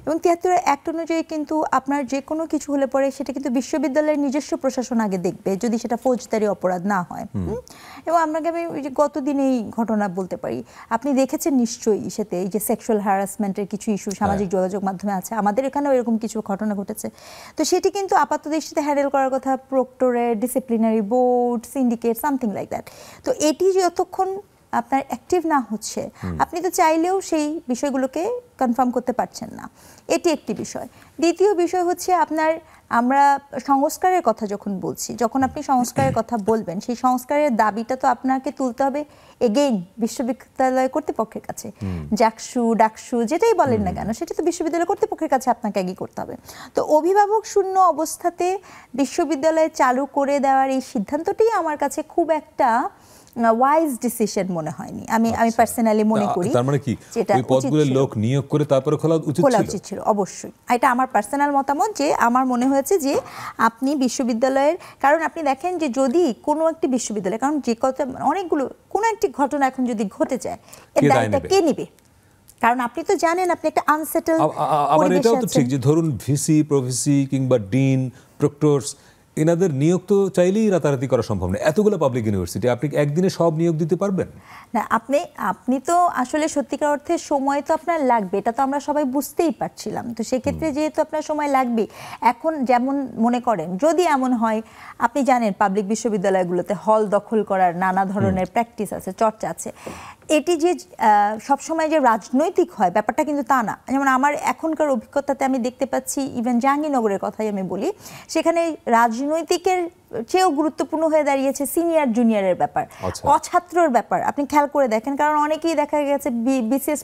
B: এবং ৭৩ অ্যাক্ট অনুযায়ী কিন্তু আপনার যে কোনো কিছু হলে পরে সেটা কিন্তু বিশ্ববিদ্যালয়ের নিজস্ব প্রশাসন আগে দেখবে, যদি সেটা ফৌজদারি অপরাধ না হয়। এবং আপনাকে আমি ওই যে গত দিনেই ঘটনা বলতে পারি, আপনি দেখেছেন নিশ্চয়ই, সেতে এই যে সেক্সুয়াল হ্যারাসমেন্টের কিছু ইস্যু সামাজিক যোগাযোগ মাধ্যমে আছে, আমাদের এখানেও এরকম কিছু ঘটনা ঘটেছে। তো সেটি কিন্তু আপাত দৃষ্টিতে হ্যান্ডেল করার কথা প্রক্টরের, disciplinary board, syndicate, something like that. তো এটি যতক্ষণ আপনার অ্যাক্টিভ না হচ্ছে, আপনি তো চাইলেও সেই বিষয়গুলোকে কনফার্ম করতে পারছেন না, এটি একটি বিষয়। দ্বিতীয় বিষয় হচ্ছে আমরা সংস্কারের কথা যখন বলছি, যখন আপনি সংস্কারের কথা বলবেন, সেই সংস্কারের দাবিটা তো আপনাকে তুলতে হবে এগেইন বিশ্ববিদ্যালয় কর্তৃপক্ষের কাছে। ডাকসু যেটাই বলেন না কেন, সেটা তো বিশ্ববিদ্যালয় কর্তৃপক্ষের কাছে আপনাকে আগে করতে হবে। তো অভিভাবক শূন্য অবস্থাতে বিশ্ববিদ্যালয় চালু করে দেওয়ার এই সিদ্ধান্তটি আমার কাছে খুব একটা ওয়াইজ ডিসিশন মনে হয়নি। আমি পার্সোনালি মনে করি
A: তার মানে কি ওই পদগুলোর লোক নিয়োগ করে তারপরে খোলা উচিত ছিল।
B: অবশ্যই এটা আমার পার্সোনাল মতামত, যে আমার মনে হয়েছে যে আপনি বিশ্ববিদ্যালয়ের, কারণ আপনি দেখেন যে যদি কোনো একটি বিশ্ববিদ্যালয়, কারণ যে কথা অনেকগুলো, কোনো একটি ঘটনা এখন যদি ঘটে যায়, এর দায়টা কে নেবে? কারণ আপনি তো জানেন আপনি একটা আনসেটেল
A: আবার এটাও তো ঠিক যে ধরুন ভিসি, প্রভিসি কিংবা ডিন, প্রক্টরস, এনাদের নিয়োগ তো চাইলেই রাতারাতি করা সম্ভব না। এতগুলো পাবলিক ইউনিভার্সিটি, আপনি একদিনে সব নিয়োগ দিতে পারবেন
B: না? আপনি তো আসলে সত্যিকার অর্থে সময় তো আপনার লাগবে, এটা তো আমরা সবাই বুঝতেই পারছিলাম। তো সেক্ষেত্রে যেহেতু আপনার সময় লাগবে, এখন যেমন মনে করেন যদি এমন হয়, আপনি জানেন পাবলিক বিশ্ববিদ্যালয়গুলোতে হল দখল করার নানা ধরনের প্র্যাকটিস আছে, চর্চা আছে। এটি যে সবসময় যে রাজনৈতিক হয় ব্যাপারটা কিন্তু তা না। যেমন আমার এখনকার অভিজ্ঞতাতে আমি দেখতে পাচ্ছি, ইভেন জাহাঙ্গীরনগরের কথাই আমি বলি, সেখানে রাজনৈতিকের চেয়েও গুরুত্বপূর্ণ হয়ে দাঁড়িয়েছে সিনিয়র জুনিয়রের ব্যাপার, অছাত্রর ব্যাপার। আপনি খেয়াল করে দেখেন, কারণ অনেকেই দেখা গেছে বিসিএস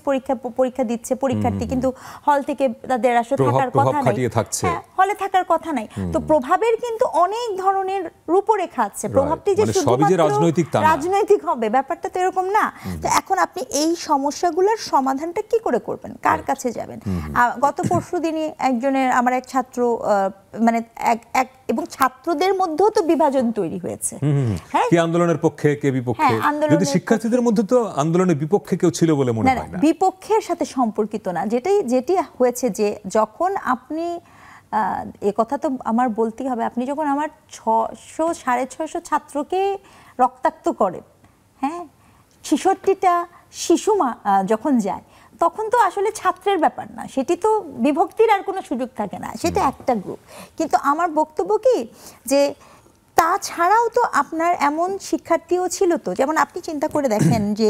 B: পরীক্ষা দিচ্ছে পরীক্ষার্থী, কিন্তু হল থেকে তাদের আসলে থাকার কথা নাই, হলে থাকার কথা নাই। তো প্রভাবের কিন্তু অনেক ধরনের রূপরেখা আছে, প্রভাবটি যে শুধুমাত্র রাজনৈতিক হবে ব্যাপারটা তো এরকম না। তো এখন আপনি এই সমস্যাগুলোর সমাধানটা কি করে করবেন, কার কাছে যাবেন? গত পরশুদিনই আমার এক ছাত্র, মানে এবং ছাত্রদের মধ্যেও তো বিভাজন তৈরি হয়েছে,
A: কে আন্দোলনের পক্ষে কে বিপক্ষে। যদি শিক্ষার্থীদের মধ্যে তো আন্দোলনের বিপক্ষে কেউ ছিল বলে মনে হয় না।
B: বিপক্ষের সাথে সম্পর্কিত না, যেটি হয়েছে যে যখন আপনি এ কথা তো আমার বলতেই হবে, আপনি যখন আমার 600 650 ছাত্রকে রক্তাক্ত করেন, হ্যাঁ, 66টা শিশু যখন যায় তখন তো আসলে ছাত্রের ব্যাপার না, সেটি তো বিভক্তির আর কোনো সুযোগ থাকে না, সেটা একটা গ্রুপ। কিন্তু আমার বক্তব্য কি যে তাছাড়াও তো আপনার এমন শিক্ষার্থীও ছিল তো, যেমন আপনি চিন্তা করে দেখেন যে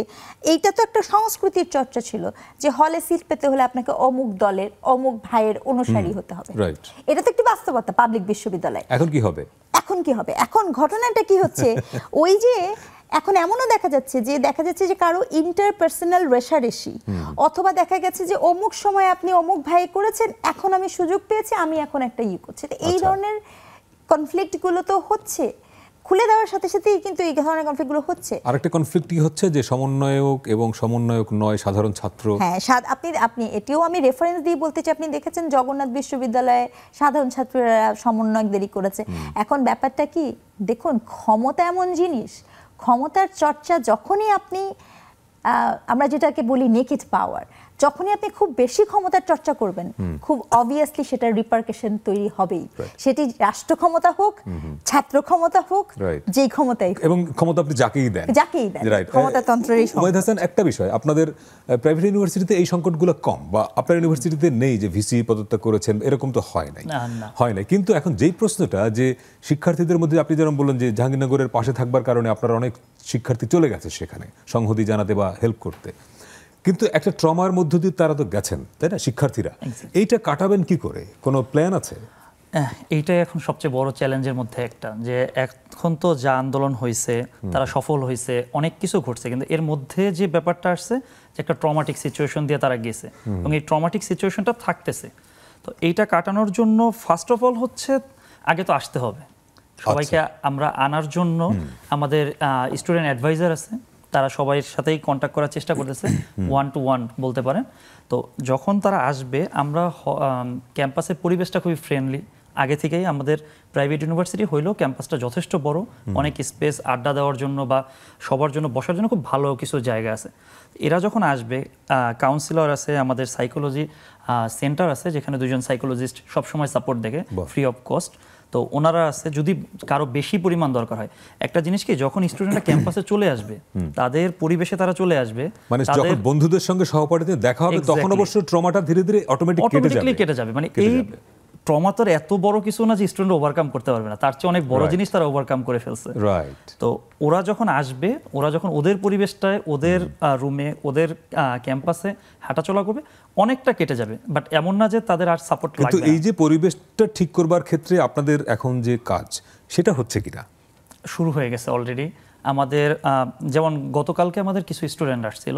B: এইটা তো একটা সংস্কৃতির চর্চা ছিল যে হলে সিট পেতে হলে আপনাকে অমুক দলের অমুক ভাইয়ের অনুসারী হতে হবে। এটা তো একটি বাস্তবতা পাবলিক বিশ্ববিদ্যালয়।
A: এখন কি হবে?
B: এখন ঘটনাটা কি হচ্ছে, ওই যে এখন এমনও দেখা যাচ্ছে যে কারো ইন্টারপার্সোনাল রেষারেষি, অথবা দেখা গেছে যে অমুক সময় আপনি অমুক ভাই করেছেন, এখন আমি সুযোগ পেয়েছি, আমি এখন একটা করছি। এই ধরনের কনফ্লিক্ট গুলো তো হচ্ছে, খুলে দেওয়ার সাথে সাথেই কিন্তু এই ধরনের কনফ্লিক্ট গুলো হচ্ছে।
A: আরেকটা কনফ্লিক্ট কি হচ্ছে যে সমন্বয়ক এবং সমন্বয়ক নয় সাধারণ ছাত্র।
B: হ্যাঁ, আপনি এটিও আমি রেফারেন্স দিয়ে বলতে চাই, আপনি দেখেছেন জগন্নাথ বিশ্ববিদ্যালয়ে সাধারণ ছাত্ররা সমন্বয়কদেরই করেছে। এখন ব্যাপারটা কি দেখুন, ক্ষমতা এমন জিনিস, ক্ষমতার চর্চা যখনই আপনি আমরা যেটাকে বলি নেকেড পাওয়ার, যখনই আপনি খুব বেশি ক্ষমতার চর্চা করবেন, খুব অবভিয়াসলি সেটার রিপারকেশন তৈরি হবেই, সেটি রাষ্ট্র ক্ষমতা হোক, ছাত্র ক্ষমতা হোক, যেই ক্ষমতাই,
A: এবং ক্ষমতা আপনি যাকেই দেন
B: ক্ষমতাতন্ত্রের।
A: উমাইদ হাসান, একটা বিষয়, আপনাদের প্রাইভেট ইউনিভার্সিটিতে এই সংকটগুলো কম, বা আপনার ইউনিভার্সিটিতে নেই যে ভিসি পদত্যাগ করেছেন, এরকম তো হয় নাই। কিন্তু এখন যেই প্রশ্নটা যে শিক্ষার্থীদের মধ্যে, আপনি যেরকম বললেন যে জাহাঙ্গীরনগরের পাশে থাকবার কারণে আপনার অনেক শিক্ষার্থী চলে গেছে সেখানে সংহতি জানাতে বা হেল্প করতে, কিন্তু একটা ট্রমার মধ্য দিয়ে তারা তো গেছেন, তাই না শিক্ষার্থীরা? এইটা কাটাবেন কি করে? কোনো প্ল্যান আছে?
C: এইটাই এখন সবচেয়ে বড় চ্যালেঞ্জের মধ্যে একটা, যে এখন তো যা আন্দোলন হয়েছে, তারা সফল হয়েছে, অনেক কিছু ঘটছে, কিন্তু এর মধ্যে যে ব্যাপারটা আসছে যে একটা ট্রমাটিক সিচুয়েশন দিয়ে তারা গেছে, এবং এই ট্রমাটিক সিচুয়েশনটা থাকতেছে। তো এইটা কাটানোর জন্য ফার্স্ট অফ অল হচ্ছে আগে তো আসতে হবে সবাইকে। আমরা আনার জন্য আমাদের স্টুডেন্ট অ্যাডভাইজার আছে, তারা সবাই সাথেই কন্ট্যাক্ট করার চেষ্টা করতেছে, 1-to-1 বলতে পারেন। তো যখন তারা আসবে, আমরা ক্যাম্পাসের পরিবেশটা খুবই ফ্রেন্ডলি আগে থেকেই। আমাদের প্রাইভেট ইউনিভার্সিটি হইলেও ক্যাম্পাসটা যথেষ্ট বড়, অনেক স্পেস আড্ডা দেওয়ার জন্য বা সবার জন্য বসার জন্য খুব ভালো কিছু জায়গা আছে। এরা যখন আসবে, কাউন্সিলর আছে, আমাদের সাইকোলজি সেন্টার আছে যেখানে 2জন সাইকোলজিস্ট সবসময় সাপোর্ট দেখে ফ্রি অফ কস্ট। তো ওনারা আছে, যদি কারো বেশি পরিমাণ দরকার হয়। একটা জিনিস কি, যখন স্টুডেন্টরা ক্যাম্পাসে চলে আসবে, তাদের পরিবেশে তারা চলে আসবে,
A: মানে যখন বন্ধুদের সঙ্গে সহপাঠীদের দেখা হবে, তখন অবশ্য ট্রমাটা ধীরে ধীরে অটোমেটিক্যালি
C: কেটে যাবে। মানে এই ট্রমা তো এত বড় কিছু না যে স্টুডেন্ট ওভারকাম করতে পারবে না, তার চেয়ে অনেক বড় জিনিস তারা ওভারকাম করে ফেলছে। তো ওরা যখন আসবে, ওরা যখন ওদের পরিবেশটায়, ওদের রুমে, ওদের ক্যাম্পাসে হাঁটাচলা করবে, অনেকটা কেটে যাবে। বাট এমন না যে তাদের আর সাপোর্ট লাগবে না।
A: কিন্তু এই যে পরিবেশটা ঠিক করবার ক্ষেত্রে আপনাদের এখন যে কাজ, সেটা হচ্ছে কিনা?
C: শুরু হয়ে গেছে অলরেডি। আমাদের যেমন গতকালকে আমাদের কিছু স্টুডেন্ট আসছিল,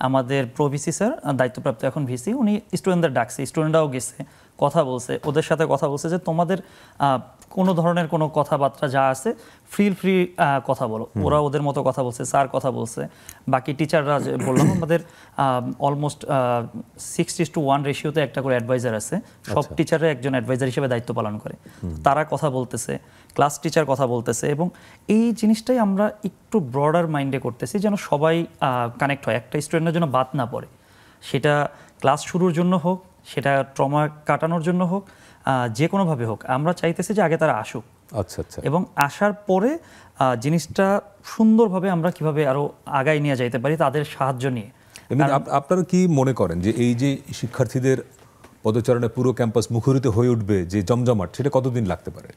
C: আমাদের প্রভিসি স্যার, দায়িত্বপ্রাপ্ত এখন ভিসি, উনি স্টুডেন্টদের ডাকছে, স্টুডেন্টরাও গেছে, কথা বলছে, ওদের সাথে কথা বলছে যে তোমাদের কোনো ধরনের কোনো কথাবার্তা যা আছে ফ্রি কথা বলো। ওরা ওদের মতো কথা বলছে, স্যার কথা বলছে, বাকি টিচাররা বললাম আমাদের অলমোস্ট 6:1 রেশিওতে একটা করে অ্যাডভাইজার আছে, সব টিচাররা একজন অ্যাডভাইজার হিসেবে দায়িত্ব পালন করে। তারা কথা বলতেছে, ক্লাস টিচার কথা বলতেছে, এবং এই জিনিসটাই আমরা একটু ব্রডার মাইন্ডে করতেছি যেন সবাই কানেক্ট হয়, একটা স্টুডেন্টের জন্য বাদ না পড়ে। সেটা ক্লাস শুরুর জন্য হোক, সেটা ট্রমা কাটানোর জন্য হোক, যে কোনোভাবে হোক, আমরা চাইতেছি যে আগে তারা আসুক। এবং আসার পরে জিনিসটা সুন্দরভাবে আমরা কিভাবে আরো আগায় নিয়ে যাইতে পারি তাদের সাহায্য নিয়ে।
A: আপনারা কি মনে করেন যে এই যে শিক্ষার্থীদের পদচারণে পুরো ক্যাম্পাস মুখরিত হয়ে উঠবে, যে জমজমাট, সেটা কতদিন লাগতে পারে?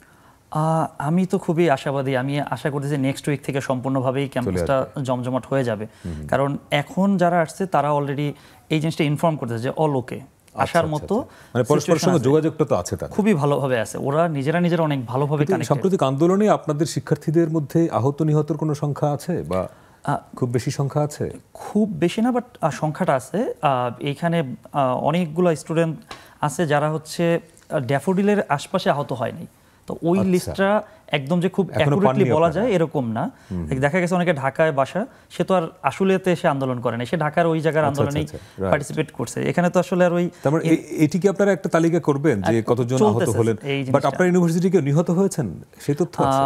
C: আমি তো খুবই আশাবাদী। আমি আশা করতেছি নেক্সট উইক থেকে সম্পূর্ণভাবেই ক্যাম্পাসটা জমজমাট হয়ে যাবে। কারণ এখন যারা আসছে তারা অলরেডি এই জিনিসটা ইনফর্ম করতেছে যে অল ওকে, আসার মতো,
A: মানে পরস্পরের সঙ্গে যোগাযোগটা তো আছে, তাদের
C: খুবই ভালোভাবে আছে, ওরা নিজেরা অনেক ভালোভাবে কানেক্টেড।
A: সাম্প্রতিক আন্দোলনে আপনাদের শিক্ষার্থীদের মধ্যে আহত নিহতের কোনো সংখ্যা আছে, বা খুব বেশি সংখ্যা আছে?
C: খুব বেশি না, বাট সংখ্যাটা আছে। এইখানে অনেকগুলো স্টুডেন্ট আছে যারা হচ্ছে ড্যাফোডিলের আশপাশে আহত হয়নি। তো ওই লিস্টটা একদম যে খুব অ্যাকুরেটলি বলা যায় এরকম না। দেখা গেছে অনেকে ঢাকায় বাসা, সে তো আর আসলেতে এসে আন্দোলন করে না, সে ঢাকার ওই জায়গার আন্দোলনেই পার্টিসিপেট করছে। এখানে তো আসলে আর ওই,
A: এটি কি আপনারা একটা তালিকা করবেন যে কতজন আহত হলেন? বাট আপনার ইউনিভার্সিটি কেউ নিহত হয়েছেন সেই তথ্য আছে?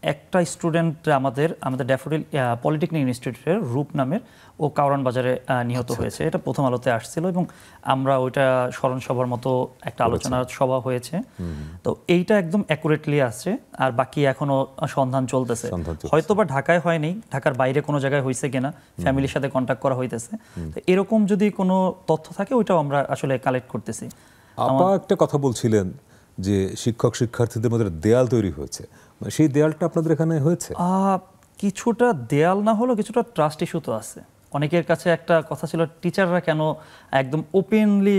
C: একটা স্টুডেন্ট আমাদের ড্যাফোডিল পলিটেকনিক ইনস্টিটিউটের রূপ নামের ও কাউরান বাজারে নিহত হয়েছে। এটা প্রথম আলোতে আসছিল এবং আমরা ওইটা স্মরণ সভার মতো একটা আলোচনা সভা হয়েছে। তো এইটা একদম অ্যাকুরেটলি আসছে, আর বাকি এখনো সন্ধান চলতেছে। হয়তোবা ঢাকায় হয়নি, ঢাকার বাইরে কোনো জায়গায় হয়েছে কিনা ফ্যামিলির সাথে কন্ট্যাক্ট করা হইতেছে। তো এরকম যদি কোনো তথ্য থাকে ওইটাও আমরা আসলে কালেক্ট করতেছি।
A: আপা একটা কথা বলছিলেন যে শিক্ষক শিক্ষার্থীদের মধ্যে দেয়াল তৈরি হয়েছে, সেই দেয়ালটা আপনাদের এখানে হয়েছে?
C: কিছুটা দেয়াল না হলেও কিছুটা ট্রাস্ট ইস্যু তো আছে। অনেকের কাছে একটা কথা ছিল, টিচাররা কেন একদম ওপেনলি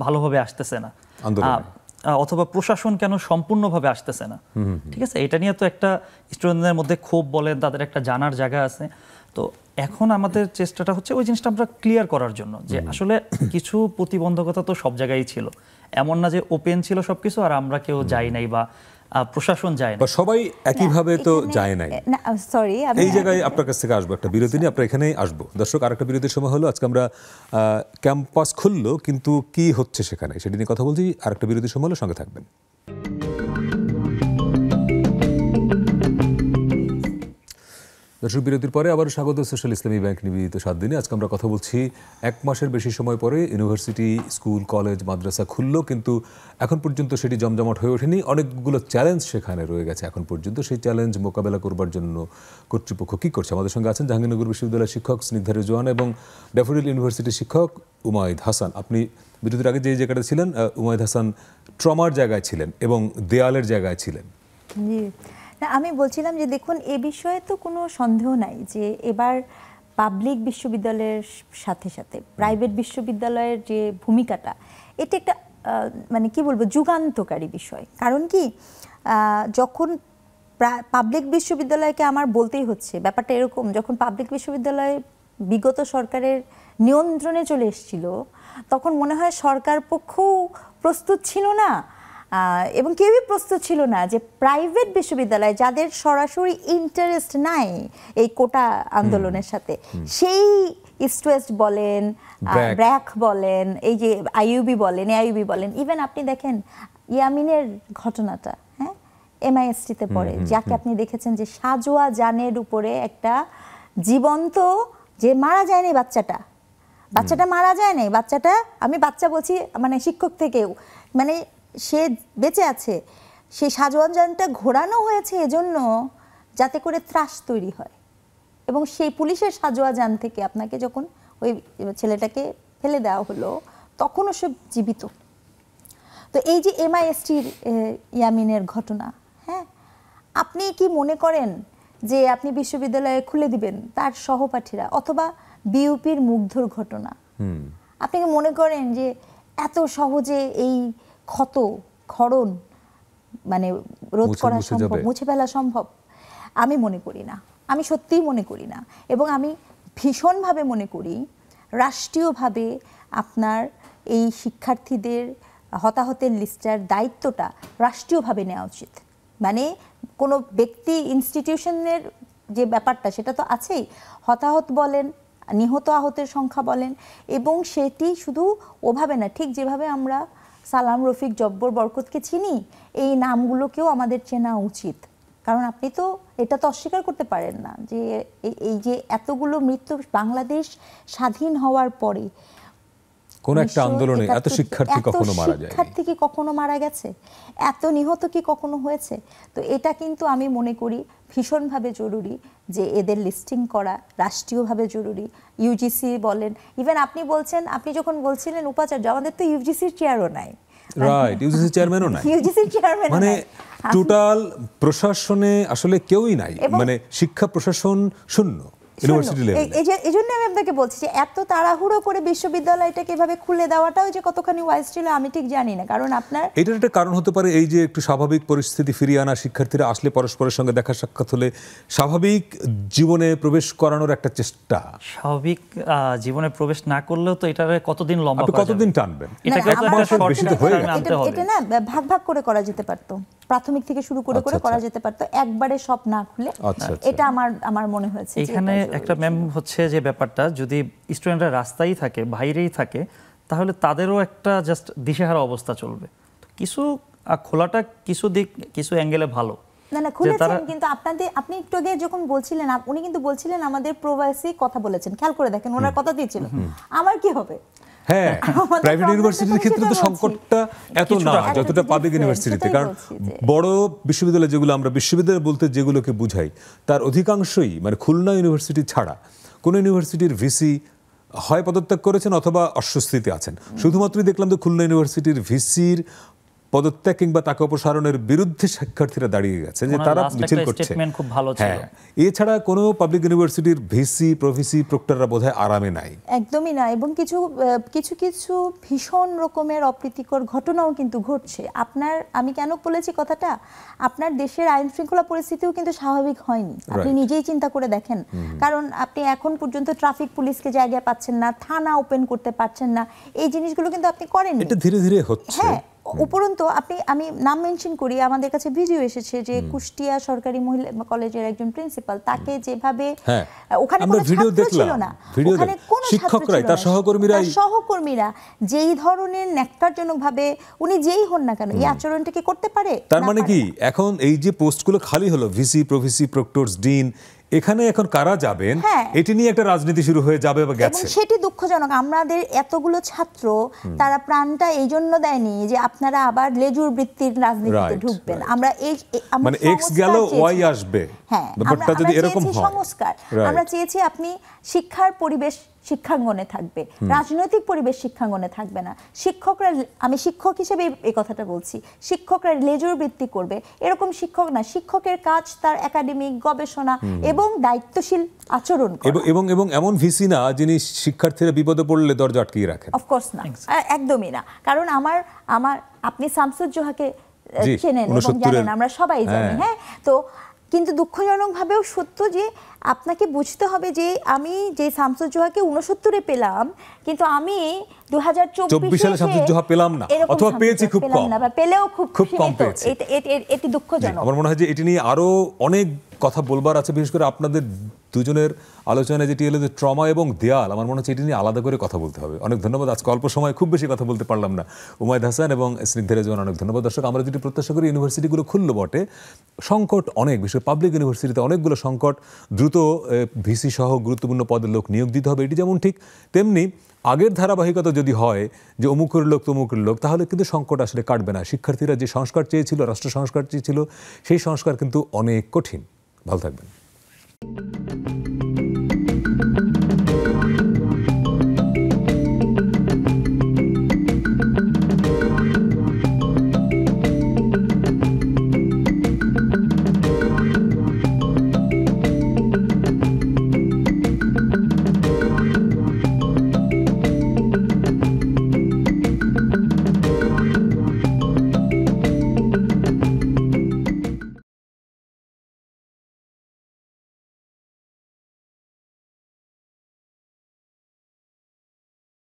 C: ভালোভাবে আসতেছে না, অথবা প্রশাসন কেন সম্পূর্ণভাবে আসতেছে না। ঠিক আছে, এটা নিয়ে তো একটা স্টুডেন্টদের মধ্যে ক্ষোভ বলেন, তাদের একটা জানার জায়গা আছে। তো এখন আমাদের চেষ্টাটা হচ্ছে ওই জিনিসটা আমরা ক্লিয়ার করার জন্য, যে আসলে কিছু প্রতিবন্ধকতা তো সব জায়গায় ছিল, এমন না যে ওপেন ছিল সবকিছু আর আমরা কেউ যাই নাই বা প্রশাসন যায় না,
A: সবাই একইভাবে তো যায় নাই।
B: সরি,
A: এই জায়গায় আপনার কাছ থেকে আসবো, একটা বিরতি নিয়ে আপনার এখানেই আসবো। দর্শক, আরেকটা বিরতির সময় হলো। আজকে আমরা ক্যাম্পাস খুললো, কিন্তু কি হচ্ছে সেখানে সেটি নিয়ে কথা বলছি। আরেকটা বিরতির সময় হলো, সঙ্গে থাকবেন। দর্শক, বিরতির পরে আবার স্বাগত সোশ্যাল ইসলামী ব্যাংক নিবেদিত 7 দিনে। আজকে আমরা কথা বলছি 1 মাসের বেশি সময় পরে ইউনিভার্সিটি, স্কুল, কলেজ, মাদ্রাসা খুললো, কিন্তু এখন পর্যন্ত সেটি জমজমাট হয়ে ওঠেনি। অনেকগুলো চ্যালেঞ্জ সেখানে রয়ে গেছে এখন পর্যন্ত। সেই চ্যালেঞ্জ মোকাবেলা করবার জন্য কর্তৃপক্ষ কী করছে? আমাদের সঙ্গে আছেন জাহাঙ্গীরনগর বিশ্ববিদ্যালয়ের শিক্ষক স্নিগ্ধা রেজওয়ান এবং ড্যাফোডিল ইউনিভার্সিটির শিক্ষক উমাইদ হাসান। আপনি বিরতির আগে যে জায়গাটা ছিলেন, উমাইদ হাসান ট্রমার জায়গায় ছিলেন এবং দেয়ালের জায়গায় ছিলেন।
B: জি, না, আমি বলছিলাম যে দেখুন, এ বিষয়ে তো কোনো সন্দেহ নাই যে এবার পাবলিক বিশ্ববিদ্যালয়ের সাথে সাথে প্রাইভেট বিশ্ববিদ্যালয়ের যে ভূমিকাটা, এটা একটা মানে কি বলবো, যুগান্তকারী বিষয়। কারণ কি, যখন পাবলিক বিশ্ববিদ্যালয়কে আমার বলতেই হচ্ছে, ব্যাপারটা এরকম, যখন পাবলিক বিশ্ববিদ্যালয় বিগত সরকারের নিয়ন্ত্রণে চলে এসেছিল, তখন মনে হয় সরকার পক্ষও প্রস্তুত ছিল না এবং কেউই প্রস্তুত ছিল না যে প্রাইভেট বিশ্ববিদ্যালয়, যাদের সরাসরি ইন্টারেস্ট নাই এই কোটা আন্দোলনের সাথে, সেই ইস্ট ওয়েস্ট বলেন, ব্র্যাক বলেন, এই যে আইইউবি বলেন, এআইইউবি বলেন, ইভেন আপনি দেখেন ইয়ামিনের ঘটনাটা, হ্যাঁ, এমআইএসটিতে পড়ে, যাকে আপনি দেখেছেন যে সাজোয়া জানের উপরে একটা জীবন্ত, যে মারা যায়নি বাচ্চাটা মারা যায় নাই, বাচ্চাটা, আমি বাচ্চা বলছি মানে শিক্ষক থেকেও, মানে সে বেঁচে আছে। সেই সাজোয়ান জানটা ঘোরানো হয়েছে এজন্য যাতে করে ত্রাস তৈরি হয়, এবং সেই পুলিশের সাজোয়া জান থেকে আপনাকে যখন ওই ছেলেটাকে ফেলে দেওয়া হলো, তখনও সব জীবিত। তো এই যে এমআইএসটির ইয়ামিনের ঘটনা, হ্যাঁ, আপনি কি মনে করেন যে আপনি বিশ্ববিদ্যালয়ে খুলে দিবেন তার সহপাঠীরা, অথবা বিউপির মুগ্ধর ঘটনা, আপনি কি মনে করেন যে এত সহজে এই ক্ষরণ মানে রোধ করা সম্ভব, মুছে ফেলা সম্ভব? আমি মনে করি না, আমি সত্যিই মনে করি না। এবং আমি ভীষণভাবে মনে করি রাষ্ট্রীয়ভাবে আপনার এই শিক্ষার্থীদের হতাহতের লিস্টার দায়িত্বটা রাষ্ট্রীয়ভাবে নেওয়া উচিত। মানে কোনো ব্যক্তি, ইনস্টিটিউশনের যে ব্যাপারটা, সেটা তো আছেই, হতাহত বলেন, নিহত আহতের সংখ্যা বলেন, এবং সেটি শুধু ওভাবে না, ঠিক যেভাবে আমরা সালাম, রফিক, জব্বর, বরকতকে চিনি, এই নামগুলোকেও আমাদের চেনা উচিত। কারণ আপনি তো এটা তো অস্বীকার করতে পারেন না যে এই যে এতগুলো মৃত্যু বাংলাদেশ স্বাধীন হওয়ার পরে,
A: কোন একটা আন্দোলনে এত শিক্ষার্থী কখনো মারা যায়?
B: শিক্ষার্থী কি কখনো মারা গেছে? এত নিহত কি কখনো হয়েছে? তো এটা কিন্তু আমি মনে করি ভীষণভাবে জরুরি যে এদের লিস্টিং করা রাষ্ট্রীয়ভাবে জরুরি। ইউজিসি বলেন, ইভেন আপনি বলছেন, আপনি যখন বলছিলেন উপাচার্য, আমাদের তো ইউজিসির চেয়ারও নাই,
A: রাইট, ইউজিসি চেয়ারম্যানও নাই,
B: ইউজিসির চেয়ারম্যান
A: মানে টোটাল প্রশাসনে আসলে কেউই নাই, মানে শিক্ষা প্রশাসন শূন্য ইউনিভার্সিটি লেভেলে।
B: এই জন্য আমি আপনাকে বলছি যে এত তাড়াহুড়ো করে বিশ্ববিদ্যালয়টাকে এভাবে খুলে দেওয়াটাও যে কতখানি ওয়াইজ ছিল আমি ঠিক জানি না। কারণ আপনার
A: এটার একটা কারণ হতে পারে এই যে একটু স্বাভাবিক পরিস্থিতি ফিরিয়ে আনা, শিক্ষার্থীরা আসলে পরস্পরের সঙ্গে দেখা সাক্ষাৎ হলে স্বাভাবিক জীবনে প্রবেশ করানোর একটা চেষ্টা।
C: স্বাভাবিক জীবনে প্রবেশ না করলেও তো এটারে কতদিন লম্বা,
A: কতদিন টানবেন?
B: এটা না ভাগ ভাগ করে করা যেতে পারতো, প্রাথমিক থেকে শুরু করে করা যেতে পারতো, একবারে সব না খুলে। এটা আমার মনে হয়েছে।
C: এখানে একটা ম্যাম হচ্ছে যে ব্যাপারটা, যদি স্টুডেন্টরা রাস্তায় থাকে, বাইরেই থাকে, তাহলে তাদেরও একটা জাস্ট দিশেহারা অবস্থা চলবে। কিছু খোলাটা কিছু দিক, কিছু অ্যাঙ্গেলে ভালো,
B: না না খুলেছেন, কিন্তু আপনি একটু আগে যখন বলছিলেন উনি কিন্তু বলছিলেন আমাদের প্রবাসী কথা বলেছেন, খেয়াল করে দেখেন ওনার কথা দিয়েছিল। আমার কি হবে?
A: হ্যাঁ, প্রাইভেট ইউনিভার্সিটির ক্ষেত্রে তো সংকটটা এত না যতটা পাবলিক ইউনিভার্সিটিতে, কারণ বড় বিশ্ববিদ্যালয় যেগুলো আমরা বিশ্ববিদ্যালয় বলতে যেগুলোকে বুঝাই তার অধিকাংশই মানে খুলনা ইউনিভার্সিটি ছাড়া কোন ইউনিভার্সিটির ভিসি হয় পদত্যাগ করেছেন অথবা অস্বস্তিতে আছেন। শুধুমাত্রই দেখলাম যে খুলনা ইউনিভার্সিটির ভিসির পদত্যাগ কিংবা তাকে অপসারণের বিরুদ্ধে শিক্ষার্থীরা দাঁড়িয়ে গেছে, যে তারা মিছিল করছে।
C: খুব ভালো ছিল।
A: হ্যাঁ, এছাড়া কোনো পাবলিক ইউনিভার্সিটির ভিসি প্রভিসি প্রক্টররা বোধহয় আরামে নাই,
B: একদমই না। এবং কিছু কিছু ভীষণ রকমের অপ্রীতিকর ঘটনাও কিন্তু ঘটছে। আমি কেন বলেছি কথাটা, আপনার দেশের আইন শৃঙ্খলা পরিস্থিতিও কিন্তু স্বাভাবিক হয়নি, আপনি নিজেই চিন্তা করে দেখেন। কারণ আপনি এখন পর্যন্ত ট্রাফিক পুলিশকে জায়গায় পাচ্ছেন না, থানা ওপেন করতে পারছেন না, এই জিনিসগুলো কিন্তু আপনি করেননি।
A: এটা ধীরে ধীরে হচ্ছে।
B: হ্যাঁ, উপরন্তু আমি নাম মেনশন করি, আমাদের কাছে ভিডিও এসেছে যে কুষ্টিয়া সরকারি মহিলা কলেজের একজন প্রিন্সিপাল, তাকে যেভাবে ওখানে কোনো ছাত্র ছিল না, ওখানে কোনো শিক্ষকরাই তার সহকর্মীরা যেই ধরনের ন্যাক্কারজনকভাবে উনি যেই হন না কেন এই আচরণটা কি করতে পারে?
A: তার মানে কি এখন এই যে পোস্টগুলো খালি হলো ভিসি প্রভিসি প্রক্টরস ডিন, এখানে এখন কারা যাবেন এটি নিয়ে একটা রাজনীতি শুরু হয়ে যাবে বা গেছে,
B: এবং সেটি দুঃখজনক। আমাদের এতগুলো ছাত্র তারা প্রাণটা এই জন্য দেয়নি যে আপনারা আবার লেজুর বৃত্তির রাজনীতিতে ঢুকবেন। আমরা
A: মানে এক্স গেল ওয়াই আসবে,
B: হ্যাঁ,
A: ব্যাপারটা যদি এরকম হয়।
B: সংস্কার আমরা চেয়েছি, আপনি শিক্ষার পরিবেশ শিক্ষাঙ্গনে থাকবে, রাজনৈতিক পরিবেশ শিক্ষাঙ্গনে থাকবে না। শিক্ষকরা, আমি শিক্ষক হিসেবে এই কথাটা বলছি, শিক্ষকরা লেজুর বৃত্তি করবে এরকম শিক্ষক না। শিক্ষকের কাজ তার একাডেমিক গবেষণা এবং দায়িত্বশীল আচরণ করা,
A: এবং এমন ভিসি না যিনি শিক্ষার্থীরা বিপদে পড়লে দরজা আটকিয়ে রাখেন।
B: অফকোর্স না, একদমই না। কারণ আপনি শামসুজ্জোহাকে চেনেন এবং জানেন, আমরা সবাই জানি। হ্যাঁ, তো কিন্তু দুঃখজনকভাবেও সত্য যে আপনাকে বুঝতে হবে যে আমি যে শামসুজ্জোহাকে 69-এ পেলাম, কিন্তু আমি 2024
A: সালে শামসুজ্জোহা পেলাম না, অথবা পেয়েছি খুব কম,
B: বা পেলেও খুব
A: কম পেয়েছি।
B: এটি দুঃখজনক।
A: আমার মনে হয় যে এটি নিয়ে আরো অনেক কথা বলবার আছে, বিশেষ করে আপনাদের দুজনের আলোচনায় যেটি হলো যে ট্রমা এবং দেয়াল, আমার মনে হচ্ছে এটি নিয়ে আলাদা করে কথা বলতে হবে। অনেক ধন্যবাদ, আজকে অল্প সময় খুব বেশি কথা বলতে পারলাম না। উমাইদ হাসান এবং স্নিগ্ধা রেজওয়ান, অনেক ধন্যবাদ। দর্শক, আমরা যেটি প্রত্যাশা করি, ইউনিভার্সিটিগুলো খুললো বটে, সংকট অনেক, বিশেষ পাবলিক ইউনিভার্সিটিতে অনেকগুলো সংকট, দ্রুত ভিসি সহ গুরুত্বপূর্ণ পদের লোক নিয়োগ দিতে হবে, এটি যেমন ঠিক তেমনি আগের ধারাবাহিকতা যদি হয় যে অমুকের লোক তমুকের লোক, তাহলে কিন্তু সংকট আসলে কাটবে না। শিক্ষার্থীরা যে সংস্কার চেয়েছিল, রাষ্ট্র সংস্কার চেয়েছিল, সেই সংস্কার কিন্তু অনেক কঠিন। ভালো থাকবেন।